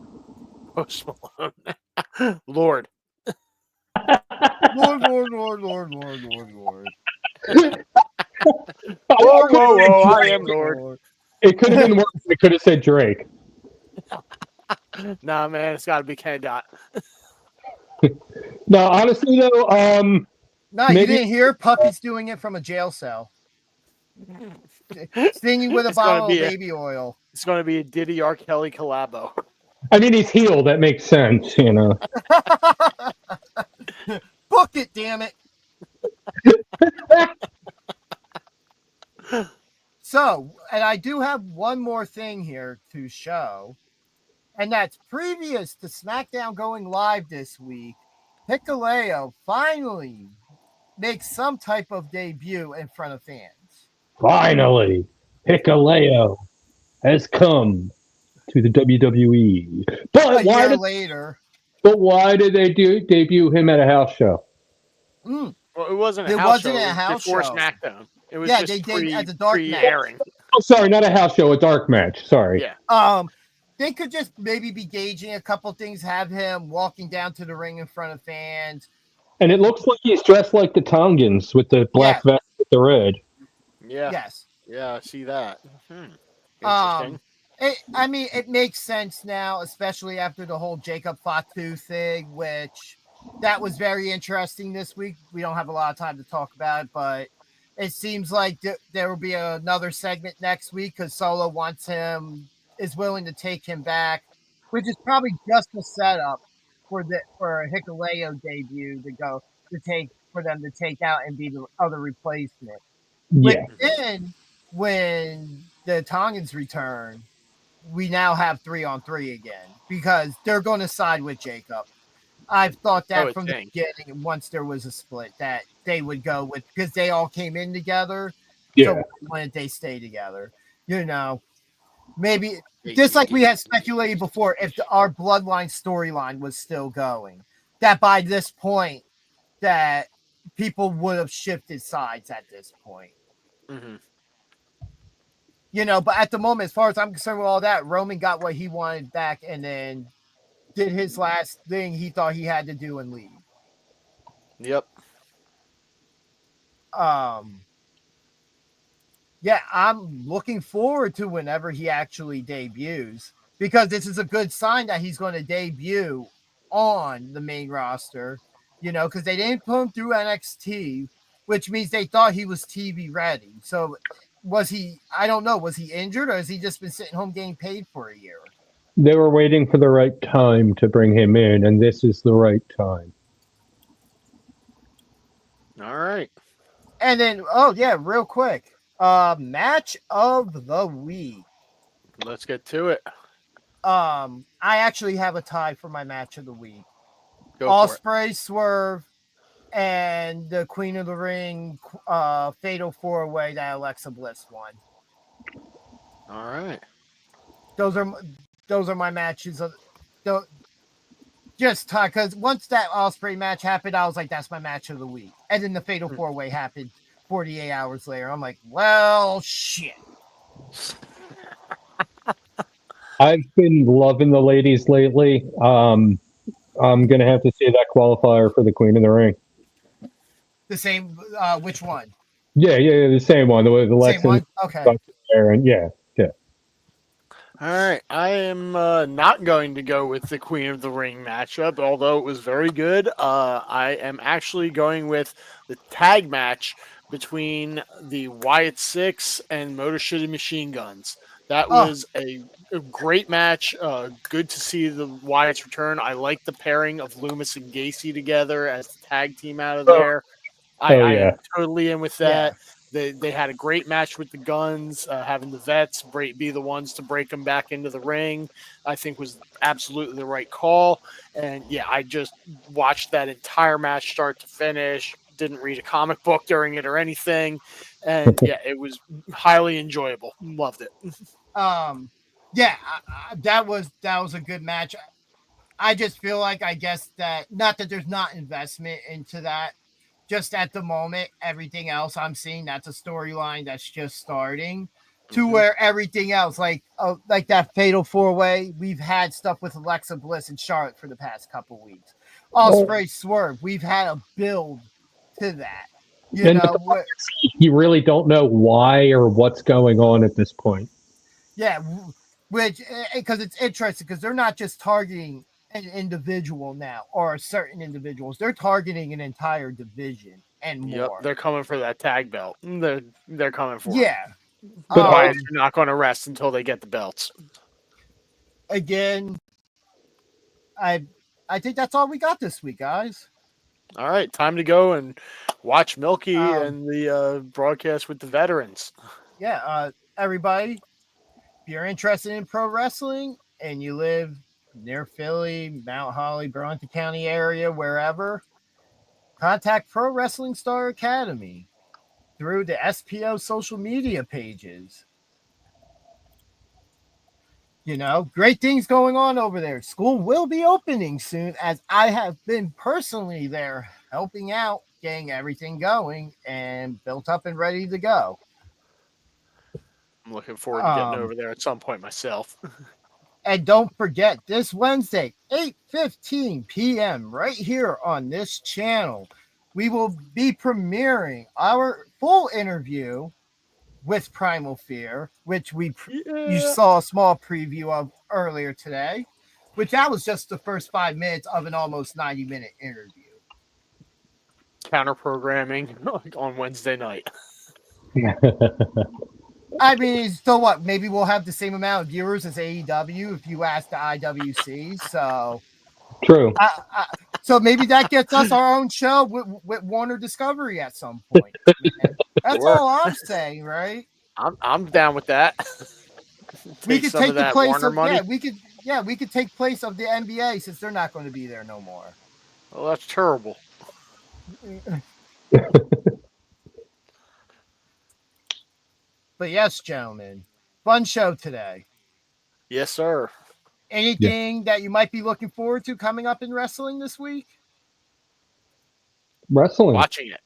Post Malone. Lord. Lord. Whoa, I am Lord. It could have been worse. It could have said Drake. Nah, man, it's got to be K. Dot. No, honestly though, No, you maybe- didn't hear Puffy's doing it from a jail cell. Stinging with a It's gonna bottle of be baby oil. It's going to be a Diddy R. Kelly collabo. I mean, he's healed. That makes sense, you know. Book it, damn it. So, and I do have one more thing here to show, and that's previous to SmackDown going live this week, Hikuleo finally makes some type of debut in front of fans. Finally, Hikuleo has come to the WWE. But A year later. But why did they debut him at a house show? Well, it wasn't a It house wasn't show. a house before show. SmackDown. It was Yeah, just they did at the dark match. airing. Oh, sorry, not a house show, a dark match. Sorry. Yeah. They could just maybe be gauging a couple things, have him walking down to the ring in front of fans. And it looks like he's dressed like the Tongans with the black vest with the red. Yeah. Yes. Yeah, I see that. Interesting. It makes sense now, especially after the whole Jacob Fatu thing, which that was very interesting this week. We don't have a lot of time to talk about it, but it seems like there will be another segment next week because Solo is willing to take him back, which is probably just a setup for a Hikuleo debut for them to take out and be the other replacement. Yeah. But then when the Tongans return, we now have 3-on-3 again because they're going to side with Jacob. I've thought that from the beginning, once there was a split, that they would go with, because they all came in together. Yeah. So why didn't they stay together? You know, maybe just like we had speculated before, if our Bloodline storyline was still going, that by this point, that people would have shifted sides at this point. Mm-hmm. You know, but at the moment, as far as I'm concerned with all that, Roman got what he wanted back and then did his last thing he thought he had to do and leave. Yep. Yeah, I'm looking forward to whenever he actually debuts because this is a good sign that he's going to debut on the main roster, you know, because they didn't put him through NXT, which means they thought he was TV ready. So was he injured or has he just been sitting home getting paid for a year? They were waiting for the right time to bring him in, and this is the right time. All right. And then, real quick. Match of the week. Let's get to it. I actually have a tie for my match of the week. Ospreay, Swerve, and the Queen of the Ring Fatal 4-Way that Alexa Bliss won. All right. Those are my matches. Just tie, because once that Ospreay match happened, I was like, that's my match of the week. And then the Fatal 4-Way happened 48 hours later. I'm like, well, shit. I've been loving the ladies lately. I'm going to have to say that qualifier for the Queen of the Ring. The same, which one? Yeah, the same one. The same one? Okay. Aaron, yeah. All right. I am not going to go with the Queen of the Ring matchup, although it was very good. I am actually going with the tag match between the Wyatt Six and Motor City Machine Guns. That was a great match. Good to see the Wyatts return. I like the pairing of Loomis and Gacy together as the tag team out of there. I am totally in with that. Yeah. They had a great match with the Guns, having the vets be the ones to break them back into the ring, I think was absolutely the right call. And yeah, I just watched that entire match start to finish, didn't read a comic book during it or anything. And yeah, it was highly enjoyable. Loved it. That was a good match. I just feel like, I guess that, not that there's not investment into that, just at the moment, everything else I'm seeing, that's a storyline that's just starting. To where everything else, like that Fatal 4-Way, we've had stuff with Alexa Bliss and Charlotte for the past couple weeks. Ospreay Swerve, we've had a build to that. You really don't know why or what's going on at this point. Yeah, which because it's interesting because they're not just targeting an individual now or certain individuals; they're targeting an entire division and more. Yep, they're coming for that tag belt. They're coming for it. But they're not going to rest until they get the belts. Again, I think that's all we got this week, guys. All right, time to go and watch Milky and the broadcast with the veterans. Yeah, everybody, if you're interested in pro wrestling and you live near Philly, Mount Holly, Burlington County area, wherever, contact Pro Wrestling Star Academy through the SPO social media pages. Great things going on over there. School will be opening soon, as I have been personally there helping out, getting everything going and built up and ready to go. I'm looking forward to getting over there at some point myself. And don't forget, this Wednesday, 8:15 p.m., right here on this channel, we will be premiering our full interview with Primal Fear, which you saw a small preview of earlier today, which that was just the first 5 minutes of an almost 90-minute interview. Counter programming on Wednesday night. I mean, so what? Maybe we'll have the same amount of viewers as AEW if you ask the IWC. So true. So maybe that gets us our own show with Warner Discovery at some point. That's all I'm saying, right? I'm down with that. We could take the place of money. We could take place of the NBA since they're not going to be there no more. Well, that's terrible. But yes, gentlemen, fun show today. Yes, sir. Anything that you might be looking forward to coming up in wrestling this week? Wrestling. Watching it.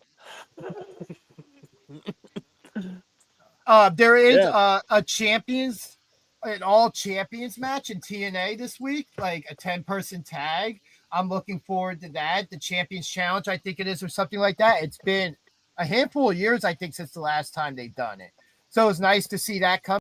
There is a champions, an all champions match in TNA this week, like a 10-person tag. I'm looking forward to that. The Champions Challenge, I think it is, or something like that. It's been a handful of years, I think, since the last time they've done it. So it's nice to see that come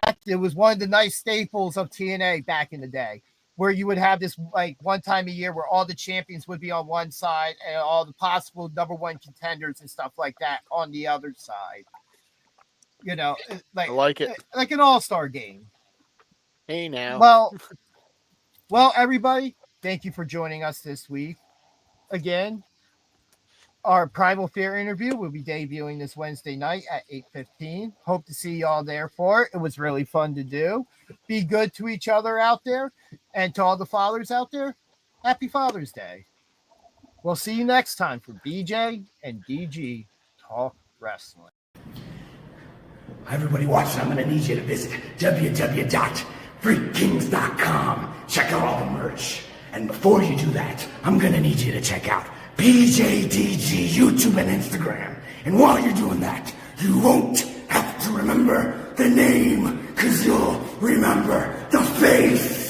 back. It was one of the nice staples of TNA back in the day, where you would have this like one time a year where all the champions would be on one side and all the possible number one contenders and stuff like that on the other side. I like it. Like an all-star game. Hey now. Well, everybody, thank you for joining us this week. Again, our Primal Fear interview will be debuting this Wednesday night at 8:15. Hope to see y'all there for it. It was really fun to do. Be good to each other out there, and to all the fathers out there, happy Father's Day. We'll see you next time for BJ and DG Talk Wrestling. Everybody watching, I'm going to need you to visit www.freakkings.com. Check out all the merch. And before you do that, I'm going to need you to check out PJDG YouTube and Instagram. And while you're doing that, you won't have to remember the name, because you'll remember the face.